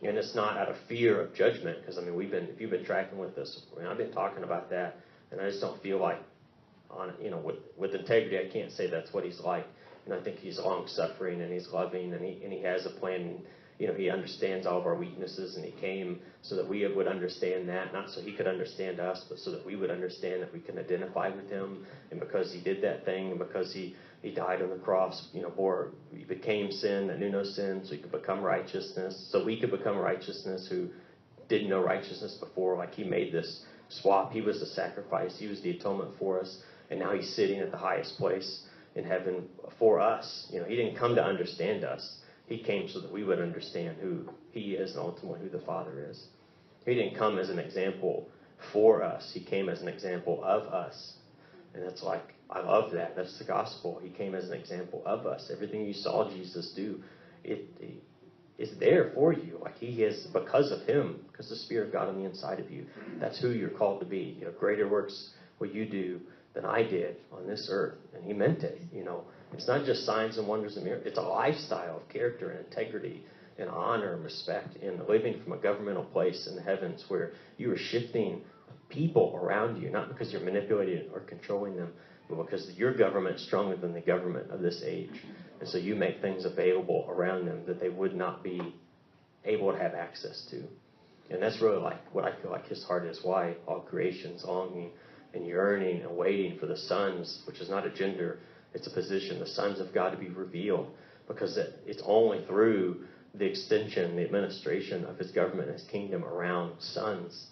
And it's not out of fear of judgment, because if you've been tracking with us, I've been talking about that, and I just don't feel like, with integrity, I can't say that's what he's like. And I think he's long-suffering, and he's loving, and he has a plan. He understands all of our weaknesses, and he came so that we would understand that, not so he could understand us, but so that we would understand that we can identify with him. And because he did that thing, and because he died on the cross, he became sin that knew no sin, so he could become righteousness. So we could become righteousness who didn't know righteousness before. Like he made this swap. He was the sacrifice. He was the atonement for us. And now he's sitting at the highest place in heaven for us. He didn't come to understand us. He came so that we would understand who he is and ultimately who the Father is. He didn't come as an example for us. He came as an example of us. And that's like, I love that. That's the gospel. He came as an example of us. Everything you saw Jesus do, it is there for you. Like he is, because of him, because the Spirit of God on the inside of you. That's who you're called to be. Greater works will you do than I did on this earth. And he meant it. It's not just signs and wonders and miracles. It's a lifestyle of character and integrity and honor and respect in living from a governmental place in the heavens where you are shifting people around you, not because you're manipulating or controlling them, but because your government is stronger than the government of this age. And so you make things available around them that they would not be able to have access to. And that's really like what I feel like his heart is, why all creation's longing and yearning and waiting for the sons, which is not a gender, it's a position, the sons of God to be revealed, because it's only through the extension, the administration of his government and his kingdom around sons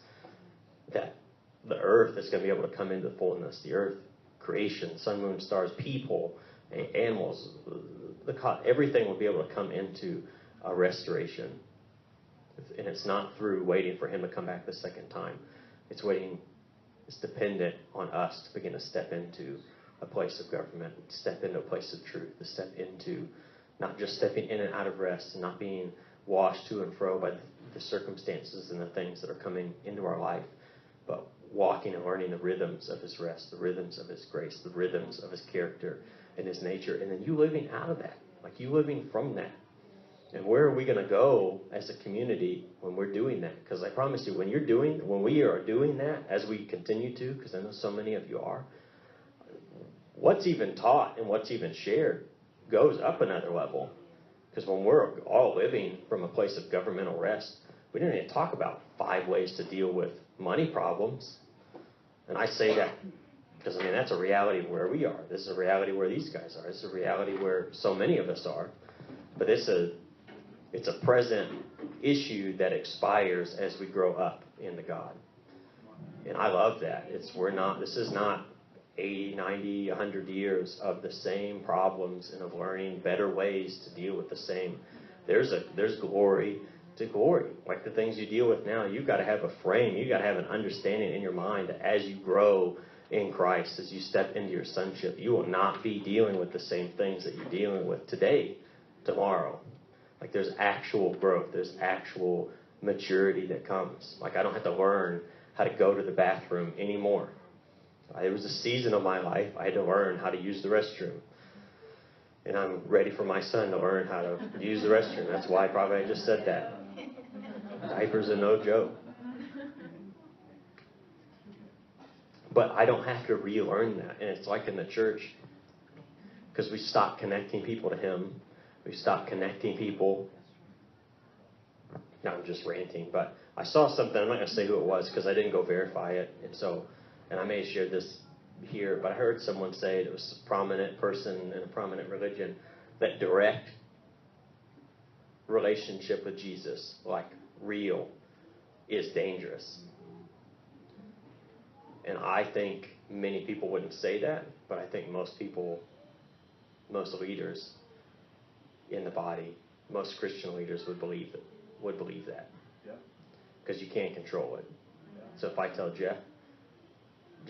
that the earth is going to be able to come into fullness. The earth, creation, sun, moon, stars, people, animals, everything will be able to come into a restoration. And it's not through waiting for him to come back the second time. It's dependent on us to begin to step into a place of government, step into a place of truth, to step into not just stepping in and out of rest and not being washed to and fro by the circumstances and the things that are coming into our life, but walking and learning the rhythms of his rest, the rhythms of his grace, the rhythms of his character and his nature, and then you living out of that, like you living from that. And where are we going to go as a community when we're doing that? Because I promise you, when we are doing that, as we continue to, because I know so many of you are, what's even taught and what's even shared goes up another level. Because when we're all living from a place of governmental rest, we don't even talk about 5 ways to deal with money problems. And I say that because, that's a reality where we are. This is a reality where these guys are. This is a reality where so many of us are. But it's a present issue that expires as we grow up into God. And I love that. This is not 80, 90, 100 years of the same problems and of learning better ways to deal with the same. There's glory to glory. Like the things you deal with now, you've got to have a frame. You've got to have an understanding in your mind that as you grow in Christ, as you step into your sonship, you will not be dealing with the same things that you're dealing with today, tomorrow. Like there's actual growth. There's actual maturity that comes. Like I don't have to learn how to go to the bathroom anymore. There was a season of my life I had to learn how to use the restroom. And I'm ready for my son to learn how to use the restroom. That's why probably I just said that. Diapers are no joke. But I don't have to relearn that. And it's like in the church, because we stopped connecting people to him. We stopped connecting people. Now I'm just ranting, but I saw something. I'm not going to say who it was because I didn't go verify it. And I may have shared this here, but I heard someone say it was a prominent person in a prominent religion that direct relationship with Jesus, like real, is dangerous. And I think many people wouldn't say that, but I think most leaders in the body, most Christian leaders would believe that. Because you can't control it. So if I tell Jeff,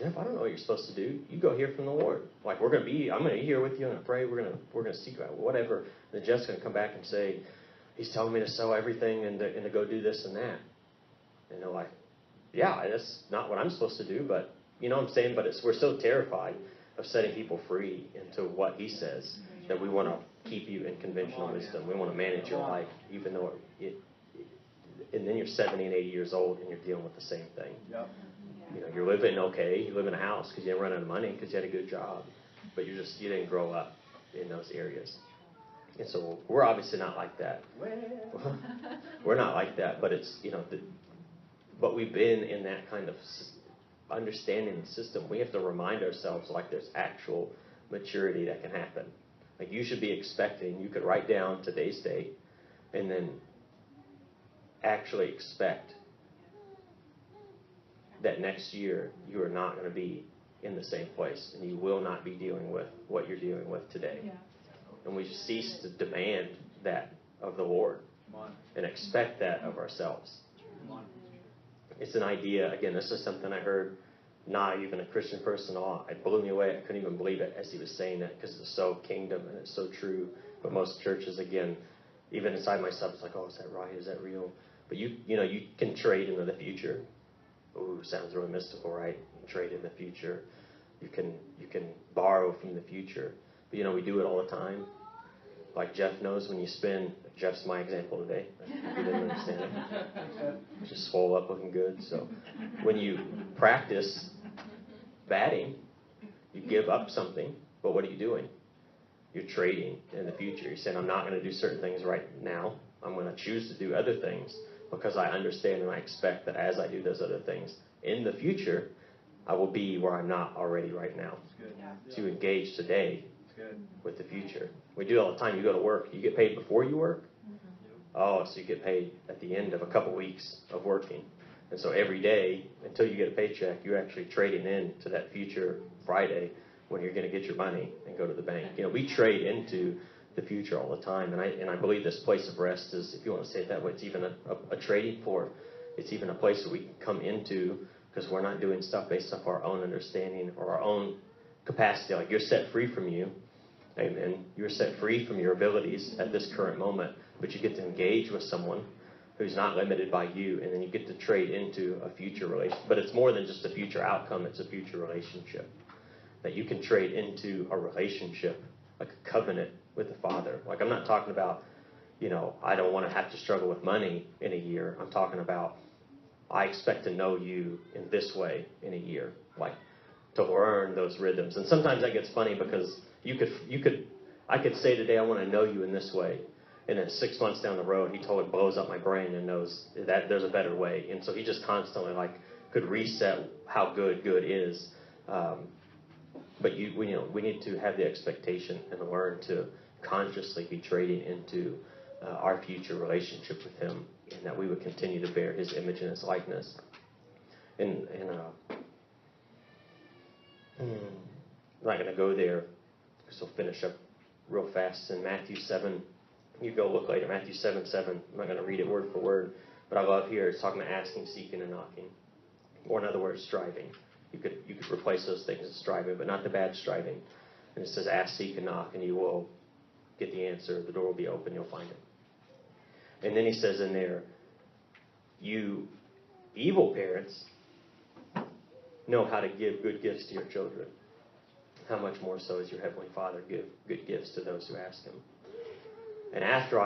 I don't know what you're supposed to do. You go hear from the Lord. Like I'm going to be here with you and pray. We're going to seek out whatever. And then Jeff's going to come back and say, he's telling me to sell everything and to go do this and that. And they're like, yeah, that's not what I'm supposed to do. But you know what I'm saying? But we're so terrified of setting people free into what he says that we want to keep you in conventional wisdom. We want to manage your life, even though and then you're 70 and 80 years old and you're dealing with the same thing. You're living okay. You live in a house because you didn't run out of money because you had a good job, but you didn't grow up in those areas. And so we're obviously not like that. We're not like that, but it's but we've been in that kind of understanding the system. We have to remind ourselves like there's actual maturity that can happen. Like you should be expecting. You could write down today's date, and then actually expect that next year you are not going to be in the same place and you will not be dealing with what you're dealing with today. Yeah. And we cease to demand that of the Lord and expect that of ourselves. It's an idea, again, this is something I heard not even a Christian person. It blew me away. I couldn't even believe it as he was saying that because it's so kingdom and it's so true. But most churches, again, even inside myself, it's like, oh, is that right? Is that real? But you can trade into the future. Ooh, sounds really mystical, right? You can trade in the future. You can borrow from the future. But we do it all the time. Like Jeff knows when you spin, Jeff's my example today. He didn't understand it. Just swole up looking good. So when you practice batting, you give up something, but what are you doing? You're trading in the future. You're saying, I'm not going to do certain things right now. I'm going to choose to do other things because I understand and I expect that as I do those other things in the future, I will be where I'm not already right now. To engage today with the future. We do it all the time. You go to work. You get paid before you work. Oh, so you get paid at the end of a couple weeks of working. And so every day, until you get a paycheck, you're actually trading in to that future Friday when you're going to get your money and go to the bank. You know, we trade into the future all the time. And I believe this place of rest is, if you want to say it that way, it's even a trading floor. It's even a place that we can come into because we're not doing stuff based off our own understanding or our own capacity. Like, you're set free from you. Amen. You're set free from your abilities at this current moment, but you get to engage with someone who's not limited by you, and then you get to trade into a future relationship. But it's more than just a future outcome, it's a future relationship. That you can trade into a relationship, like a covenant with the Father. Like, I'm not talking about, you know, I don't want to have to struggle with money in a year. I'm talking about, I expect to know you in this way in a year. Like, to learn those rhythms. And sometimes that gets funny because I could say today, I want to know you in this way. And then 6 months down the road, he totally blows up my brain and knows that there's a better way. And so he just constantly could reset how good is. But we need to have the expectation and learn to consciously be trading into our future relationship with him, and that we would continue to bear his image and his likeness. And I'm not going to go there because we'll finish up real fast. In Matthew 7, you go look later, Matthew 7:7. I'm not going to read it word for word, but I love here, it's talking about asking, seeking, and knocking. Or in other words, striving. You could replace those things as striving, but not the bad striving. And it says, ask, seek, and knock, and you will get the answer. The door will be open, you'll find it. And then he says in there, you evil parents know how to give good gifts to your children. How much more so does your Heavenly Father give good gifts to those who ask him? And after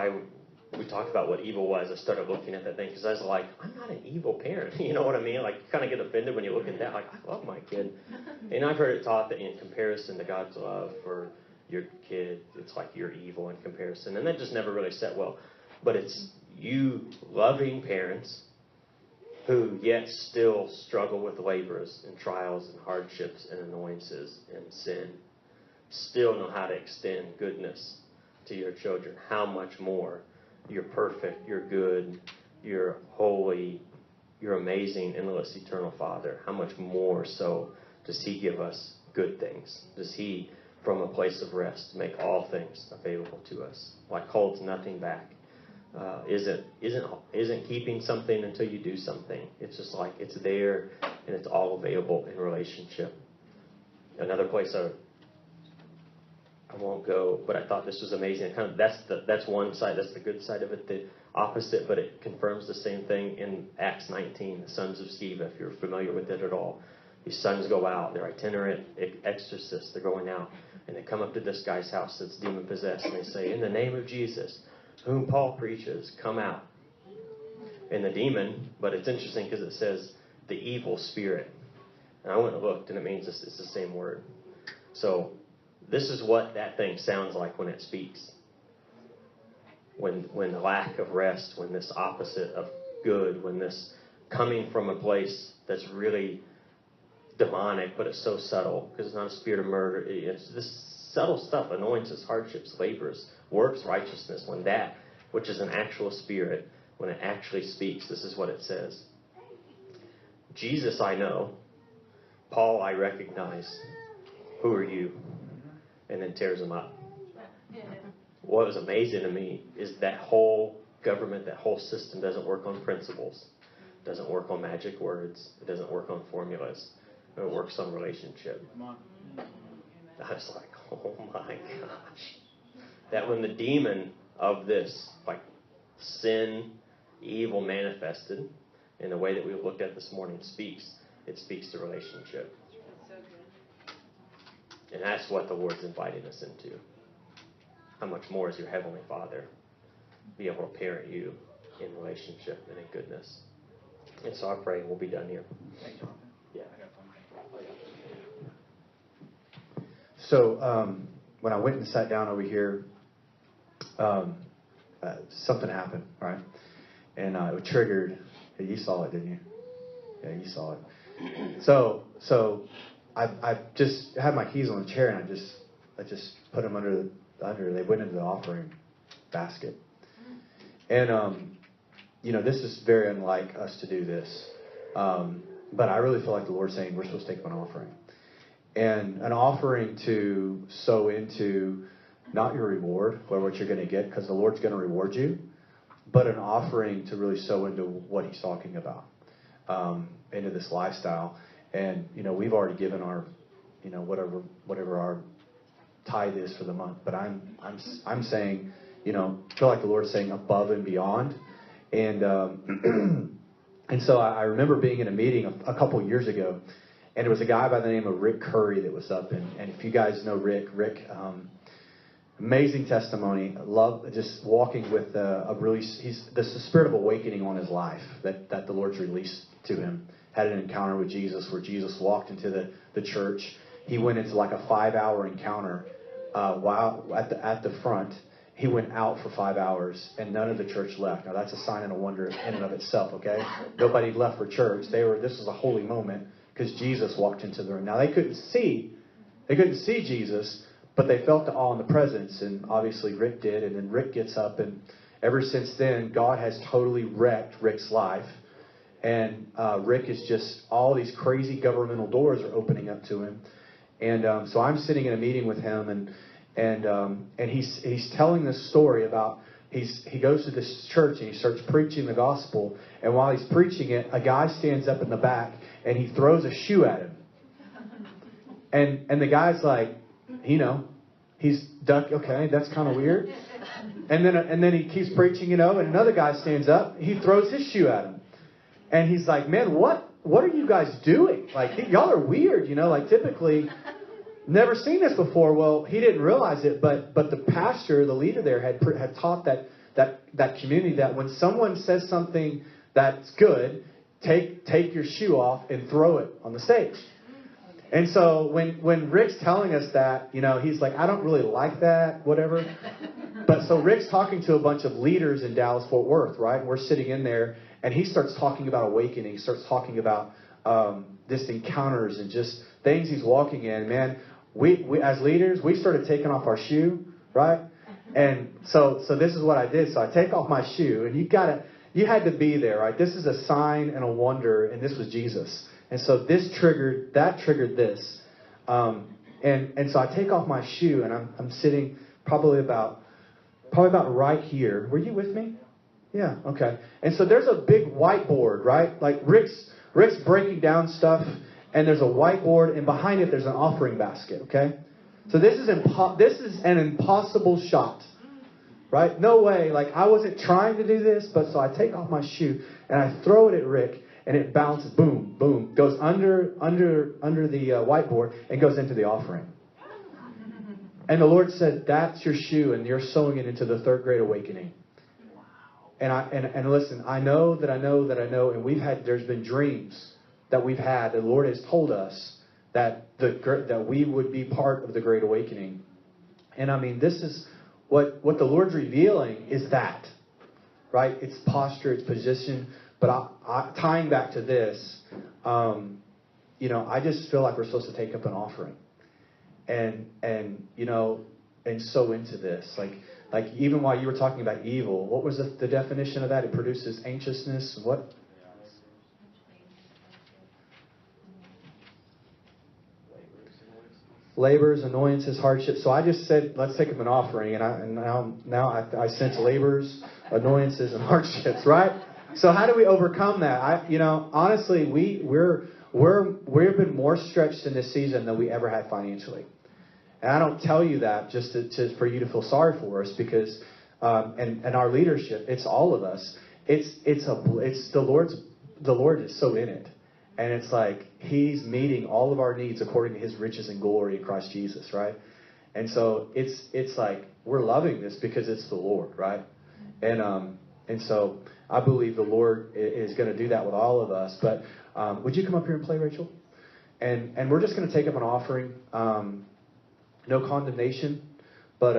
we talked about what evil was, I started looking at that thing because I was like, I'm not an evil parent. You know what I mean? Like, you kind of get offended when you look at that. Like, I love my kid. And I've heard it taught that in comparison to God's love for your kid, it's like you're evil in comparison. And that just never really sat well. But it's you loving parents who yet still struggle with labors and trials and hardships and annoyances and sin, still know how to extend goodness to your children. How much more? You're perfect, you're good, you're holy, you're amazing, endless, eternal Father. How much more so does he give us good things? Does he, from a place of rest, make all things available to us? Like, holds nothing back. Isn't keeping something until you do something. It's just like it's there and it's all available in relationship. Another place I won't go, but I thought this was amazing. Kind of that's one side, that's the good side of it. The opposite, but it confirms the same thing in Acts 19, the sons of Sceva, if you're familiar with it at all. These sons go out, they're itinerant exorcists, they're going out, and they come up to this guy's house that's demon-possessed, and they say, in the name of Jesus, whom Paul preaches, come out. And the demon, but it's interesting because it says the evil spirit. And I went and looked, and it means it's the same word. So this is what that thing sounds like when it speaks. When the lack of rest, when this opposite of good, when this coming from a place that's really demonic, but it's so subtle, because it's not a spirit of murder. It's this subtle stuff, annoyances, hardships, labors, works, righteousness. When that, which is an actual spirit, when it actually speaks, this is what it says. Jesus I know, Paul I recognize, who are you? And then tears them up. What was amazing to me is that whole government, that whole system doesn't work on principles, doesn't work on magic words, it doesn't work on formulas, it works on relationship. I was like, oh my gosh. That when the demon of this, like sin, evil manifested, in the way that we looked at this morning speaks, it speaks to relationship. And that's what the Lord's inviting us into. how much more is your Heavenly Father be able to parent you in relationship and in goodness. And so I pray we'll be done here. Yeah. So when I went and sat down over here, something happened, right? And it triggered. You saw it, didn't you? Yeah, you saw it. So I just had my keys on the chair, and I just put them under. They went into the offering basket. And this is very unlike us to do this. But I really feel like the Lord's saying we're supposed to take up an offering. And an offering to sow into not your reward, or what you're going to get, because the Lord's going to reward you, but an offering to really sow into what He's talking about, into this lifestyle. And, we've already given our, whatever our tithe is for the month. But I'm saying, feel like the Lord's saying above and beyond. And and so I remember being in a meeting a couple years ago, and it was a guy by the name of Rick Curry that was up. And if you guys know Rick, amazing testimony. Love just walking with he's the spirit of awakening on his life that the Lord's released to him. Had an encounter with Jesus where Jesus walked into the church. He went into like a 5-hour encounter while at the front. He went out for 5 hours, and none of the church left. Now, that's a sign and a wonder in and of itself, okay? Nobody left for church. This was a holy moment because Jesus walked into the room. Now, they couldn't see Jesus, but they felt the awe and the presence, and obviously Rick did. And then Rick gets up, and ever since then, God has totally wrecked Rick's life. And Rick is just, all these crazy governmental doors are opening up to him. And so I'm sitting in a meeting with him, and he's telling this story about he goes to this church and he starts preaching the gospel, and while he's preaching it, a guy stands up in the back and he throws a shoe at him, and the guy's like, he's duck. Okay, that's kind of weird. And then he keeps preaching, and another guy stands up, he throws his shoe at him, and he's like, man, what are you guys doing? Like, y'all are weird, like typically. Never seen this before. Well, he didn't realize it, but the pastor, the leader there, had taught that community that when someone says something that's good, take your shoe off and throw it on the stage. And so when Rick's telling us that, he's like, I don't really like that, whatever. But so Rick's talking to a bunch of leaders in Dallas-Fort Worth, right? We're sitting in there, and he starts talking about awakening. He starts talking about this encounters and just things he's walking in. Man, we as leaders, we started taking off our shoe, right? And so this is what I did. So I take off my shoe, and you had to be there, right? This is a sign and a wonder, and this was Jesus. And so that triggered this. And so I take off my shoe, and I'm sitting probably about right here. Were you with me? Yeah, okay. And so there's a big whiteboard, right? Like Rick's breaking down stuff, and there's a whiteboard, and behind it there's an offering basket, okay? So this is an impossible shot, right? No way. Like, I wasn't trying to do this, but so I take off my shoe, and I throw it at Rick, and it bounces, boom, boom, goes under the whiteboard and goes into the offering. And the Lord said, that's your shoe, and you're sowing it into the third great awakening. And listen, I know, and there's been dreams that we've had. The Lord has told us that we would be part of the Great Awakening. And I mean, this is what the Lord's revealing is that, right? It's posture, it's position. But tying back to this, I just feel like we're supposed to take up an offering, and sow into this. Like even while you were talking about evil, what was the definition of that? It produces anxiousness. What? Labors, annoyances, hardships. So I just said, let's take up an offering, and now I sense labors, annoyances, and hardships, right? So how do we overcome that? Honestly, we've been more stretched in this season than we ever had financially. And I don't tell you that just for you to feel sorry for us, because and our leadership, it's all of us. It's the Lord is so in it. And it's like He's meeting all of our needs according to His riches and glory in Christ Jesus, right? And so it's like we're loving this because it's the Lord, right? And so I believe the Lord is going to do that with all of us. But would you come up here and play, Rachel? And we're just going to take up an offering. No condemnation, but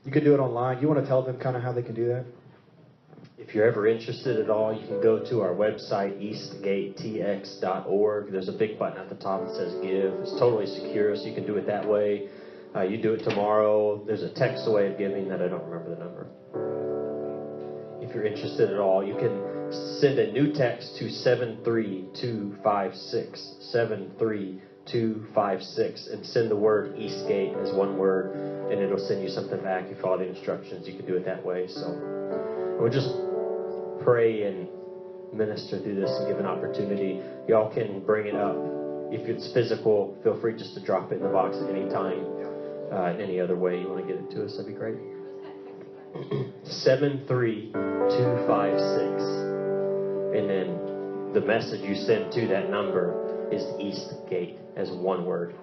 you can do it online. You want to tell them kind of how they can do that? If you're ever interested at all, you can go to our website, eastgatetx.org. There's a big button at the top that says Give. It's totally secure, so you can do it that way. You do it tomorrow. There's a text way of giving that I don't remember the number. If you're interested at all, you can send a new text to 73256, 73256, and send the word Eastgate as one word, and it'll send you something back. You follow the instructions. You can do it that way. So we'll just pray and minister through this and give an opportunity. Y'all can bring it up. If it's physical, feel free just to drop it in the box at any time. In any other way you want to get it to us, that'd be great. 73256. And then the message you send to that number is Eastgate as one word.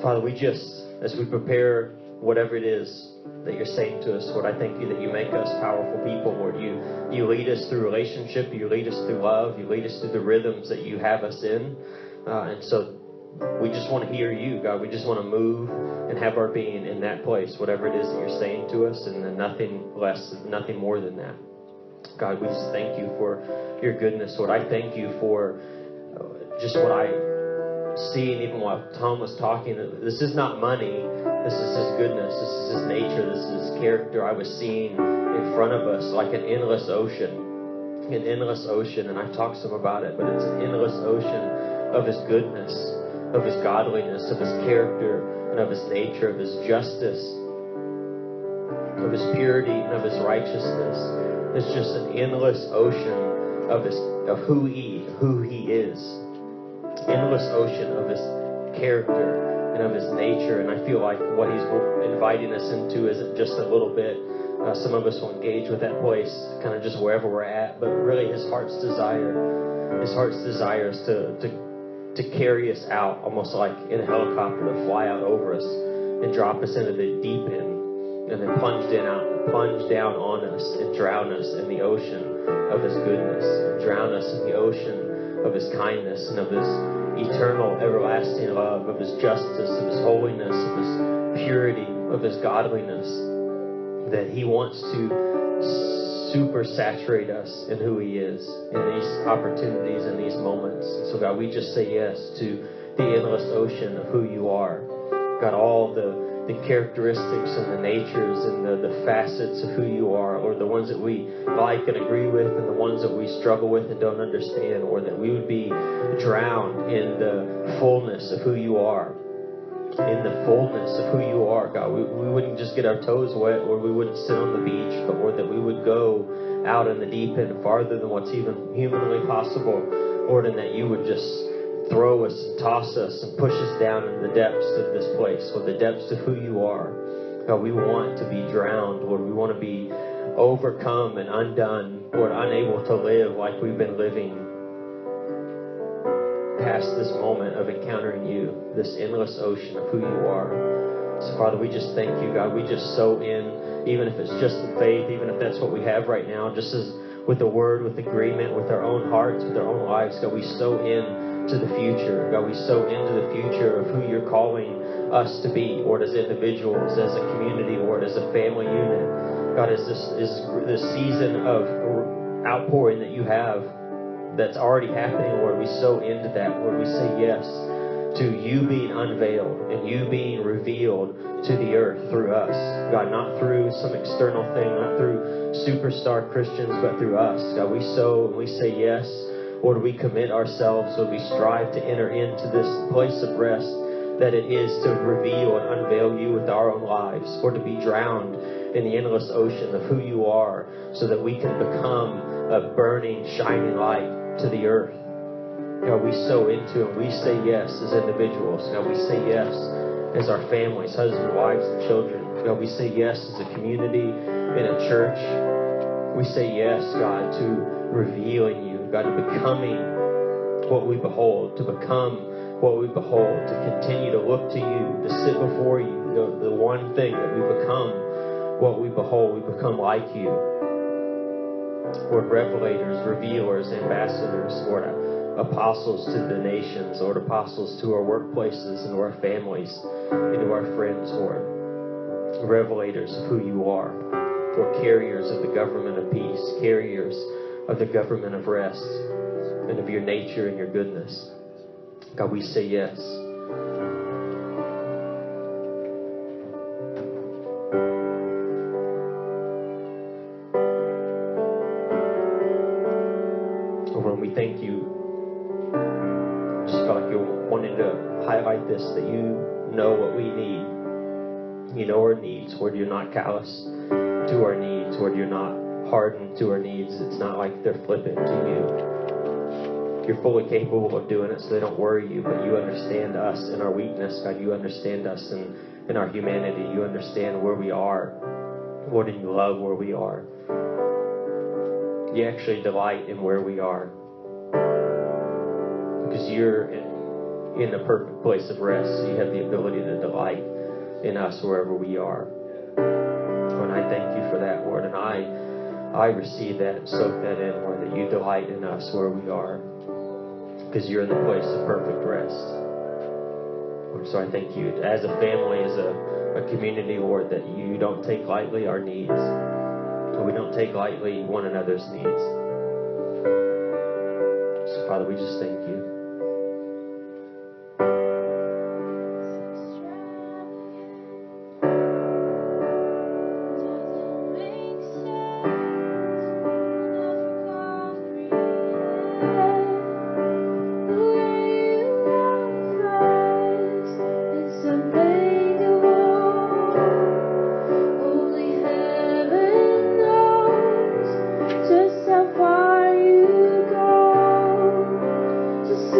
Father, we just, as we prepare whatever it is that you're saying to us, Lord, I thank you that you make us powerful people, Lord. You lead us through relationship, you lead us through love, you lead us through the rhythms that you have us in. And so we just want to hear you, God. We just want to move and have our being in that place, whatever it is that you're saying to us, and then nothing less, nothing more than that. God, we just thank you for your goodness, Lord. I thank you for just what I see, and even while Tom was talking, this is not money. This is his goodness. This is his nature. This is his character. I was seeing in front of us like an endless ocean. An endless ocean, and I talked some about it, but it's an endless ocean of his goodness, of his godliness, of his character, and of his nature, of his justice, of his purity, and of his righteousness. It's just an endless ocean of who he is. Endless ocean of his character and of his nature. And I feel like what he's inviting us into isn't just a little bit. Some of us will engage with that place kind of just wherever we're at, but really his heart's desire is to carry us out, almost like in a helicopter, to fly out over us and drop us into the deep end, and then plunge down on us and drown us in the ocean of his goodness, and drown us in the ocean of his kindness and of his eternal, everlasting love, of his justice, of his holiness, of his purity, of his godliness, that he wants to super saturate us in who he is in these opportunities, in these moments. So God, we just say yes to the endless ocean of who you are. God, all the characteristics and the natures and the facets of who you are, or the ones that we like and agree with, and the ones that we struggle with and don't understand, or that we would be drowned in the fullness of who you are. In the fullness of who you are, God. We wouldn't just get our toes wet, or we wouldn't sit on the beach, but Lord, that we would go out in the deep end farther than what's even humanly possible, Lord, and that you would just throw us and toss us and push us down in the depths of this place, or the depths of who you are. God, we want to be drowned, Lord. We want to be overcome and undone, Lord, unable to live like we've been living past this moment of encountering you, this endless ocean of who you are. So, Father, we just thank you, God. We just sow in, even if it's just in faith, even if that's what we have right now, just as with the word, with agreement, with our own hearts, with our own lives, God, we sow in to the future. God, we sow into the future of who you're calling us to be, Lord, as individuals, as a community, Lord, as a family unit. God, is this season of outpouring that you have that's already happening, Lord, we sow into that, Lord. We say yes to you being unveiled and you being revealed to the earth through us. God, not through some external thing, not through superstar Christians, but through us. God, we sow and we say yes. Lord, we commit ourselves, Lord, we strive to enter into this place of rest that it is to reveal and unveil you with our own lives, or to be drowned in the endless ocean of who you are, so that we can become a burning, shining light to the earth. God, we sow into and we say yes as individuals. God, we say yes as our families, husbands, wives, and children. God, we say yes as a community, in a church, We say yes, God, to revealing you, God, to becoming what we behold, to become what we behold, to continue to look to you, to sit before you, the one thing that we become what we behold, we become like you. Lord, revelators, revealers, ambassadors, Lord, apostles to the nations, Lord, apostles to our workplaces and to our families, and to our friends, Lord. Revelators of who you are. Lord, carriers of the government of peace, carriers of the government of rest, and of your nature and your goodness. God, we say yes. Lord, we thank you. I just felt like you're wanting to highlight this, that you know what we need. You know our needs. Lord, you're not callous to our needs. Lord, you're not hardened to our needs. It's not like they're flippant to you. You're fully capable of doing it, so they don't worry you, but you understand us in our weakness, God. You understand us in our humanity. You understand where we are. Lord, and you love where we are. You actually delight in where we are. Because you're in the perfect place of rest, so you have the ability to delight in us wherever we are. And I thank you for that, Lord. And I receive that and soak that in, Lord, that you delight in us where we are. Because you're in the place of perfect rest. Lord, so I thank you as a family, as a community, Lord, that you don't take lightly our needs. We don't take lightly one another's needs. So, Father, we just thank you. Just how far you go. Just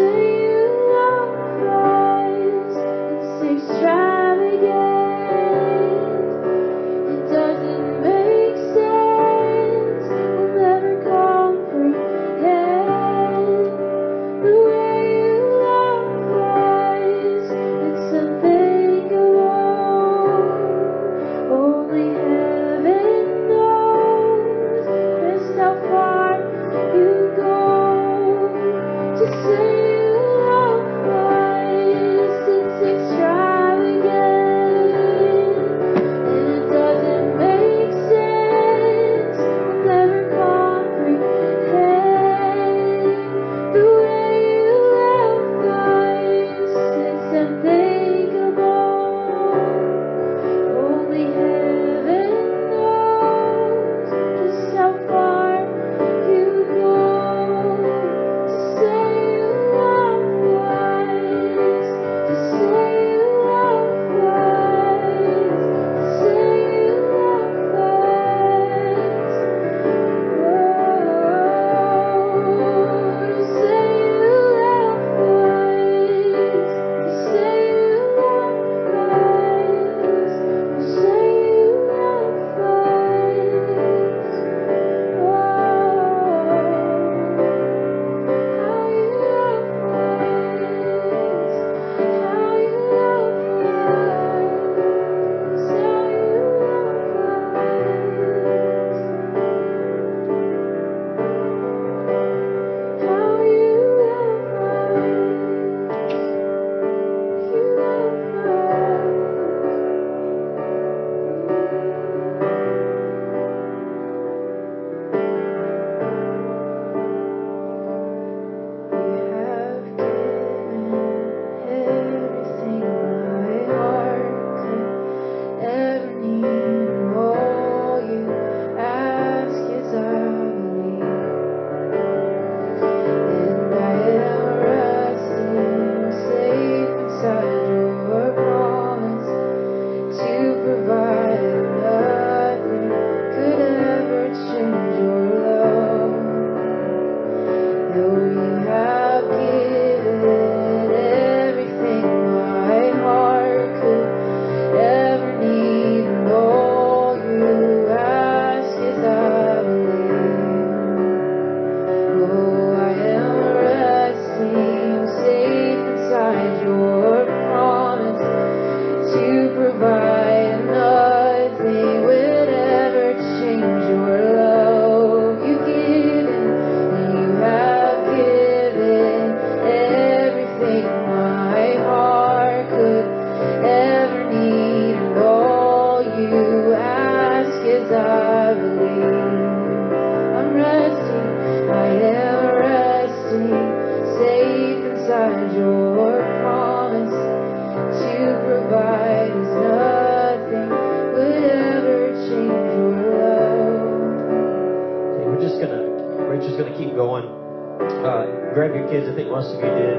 We're just going to keep going. Grab your kids. I think most of you did.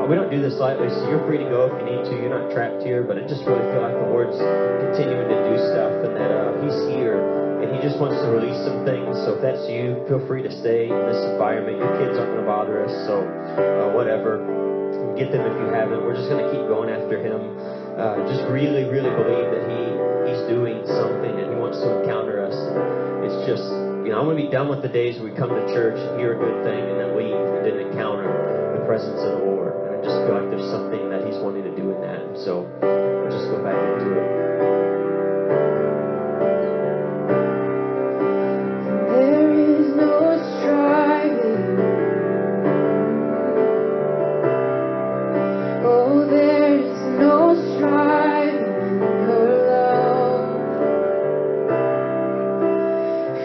We don't do this lightly, so you're free to go if you need to. You're not trapped here, but I just really feel like the Lord's continuing to do stuff, and that He's here, and He just wants to release some things. So if that's you, feel free to stay in this environment. Your kids aren't going to bother us, so whatever. Get them if you haven't. We're just going to keep going after Him. Just really, really believe that He's doing something, and He wants to encounter us. It's just, I want to be done with the days where we come to church and hear a good thing and then leave and didn't encounter the presence of the Lord. And I just feel like there's something that He's wanting to do in that. And so we'll just go back into it. There is no striving. Oh, there is no striving in your love.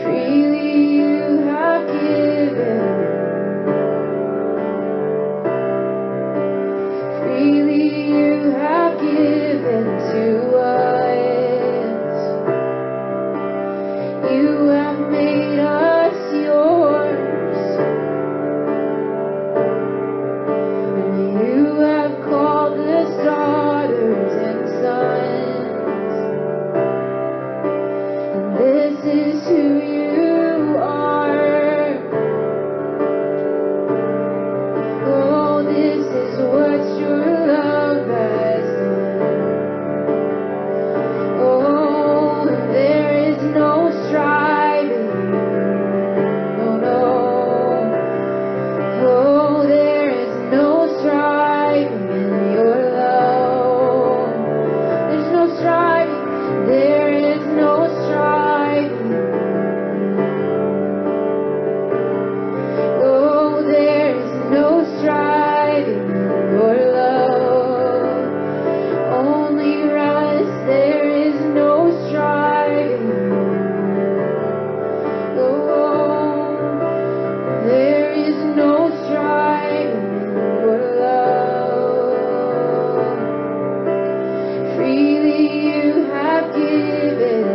Freely you have given. Freely you have given to us. You have made us yours. And you have called us daughters and sons. And this is who you are. Oh, this is what your love has done. Oh, and there is no striving. Oh, no. Oh, there is no striving in your love. There's no striving. There is no striving. Oh, there is no striving in your love. Only rest. There is no striving. Oh, there is no striving in your love. Freely you have given.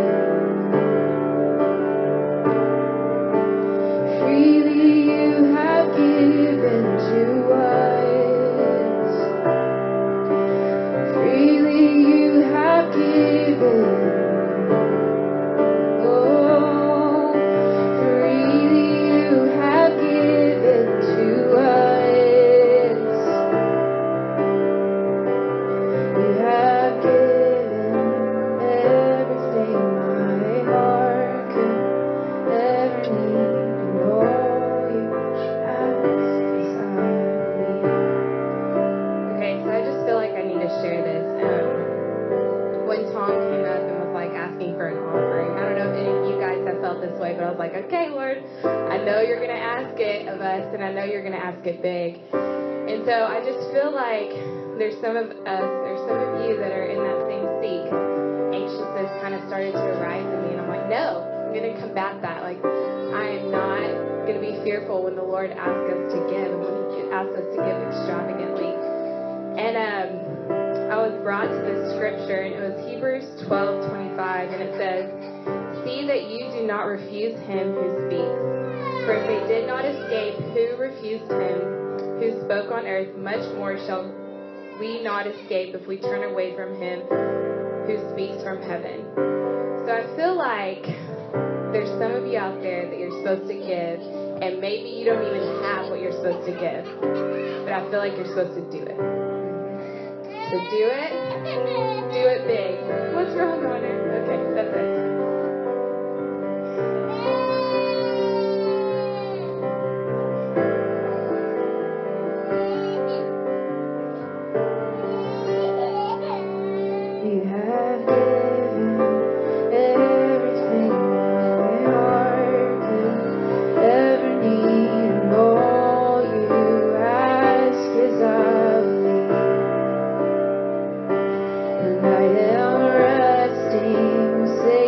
Freely you have given to us. Freely you have given. Oh, freely you have given to us. You have given everything my heart could ever need. And all you ask is I believe. Okay, so I just feel like I need to share this. When Tom came up and was like asking for an offering, I don't know if any of you guys have felt this way, but I was like, okay, Lord, I know you're going to ask it of us, and I know you're going to ask it big. And so I just feel like there's some of you that are in that same seat. Anxiousness kind of started to arise in me, and I'm like, no, I'm going to combat that. Like, I am not going to be fearful when the Lord asks us to give, and when He asks us to give extravagantly. And I was brought to this scripture, and it was Hebrews 12:25, and it says, "See that you do not refuse Him who speaks. For if they did not escape who refused Him who spoke on earth, much more shall we not escape if we turn away from Him who speaks from heaven." So I feel like there's some of you out there that you're supposed to give, and maybe you don't even have what you're supposed to give, but I feel like you're supposed to do it. So do it big. What's wrong, Connor? Okay, that's it. You have given everything my heart could ever need, and all you ask is I believe. And I am resting, say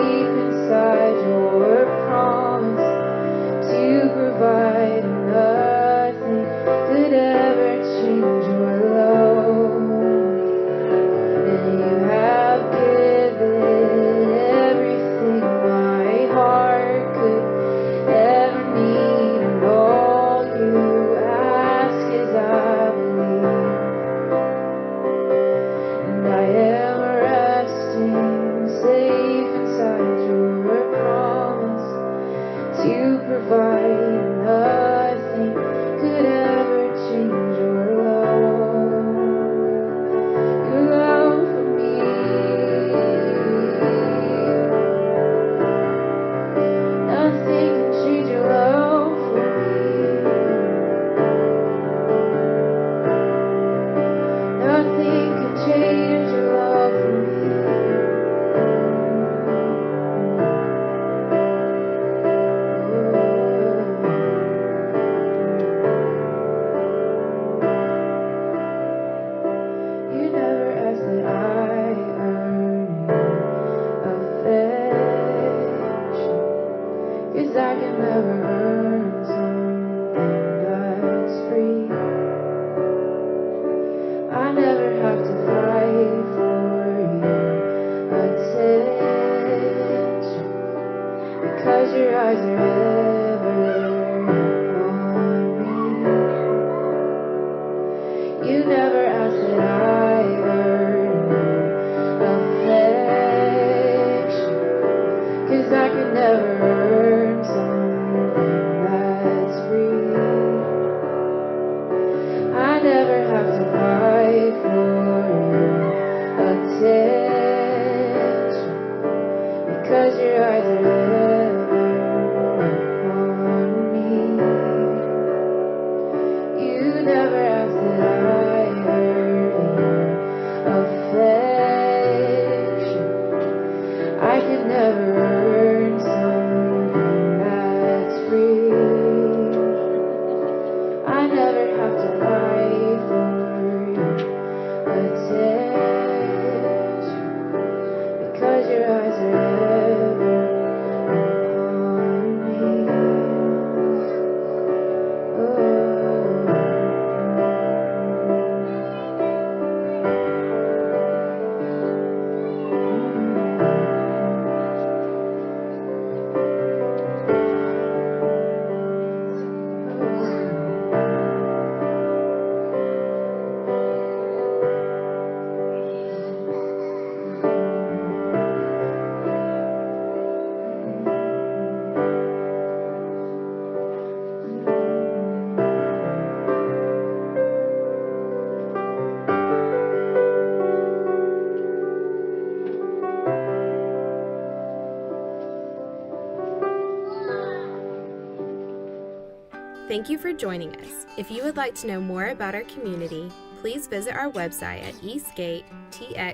Thank you for joining us. If you would like to know more about our community, please visit our website at eastgatetx.org.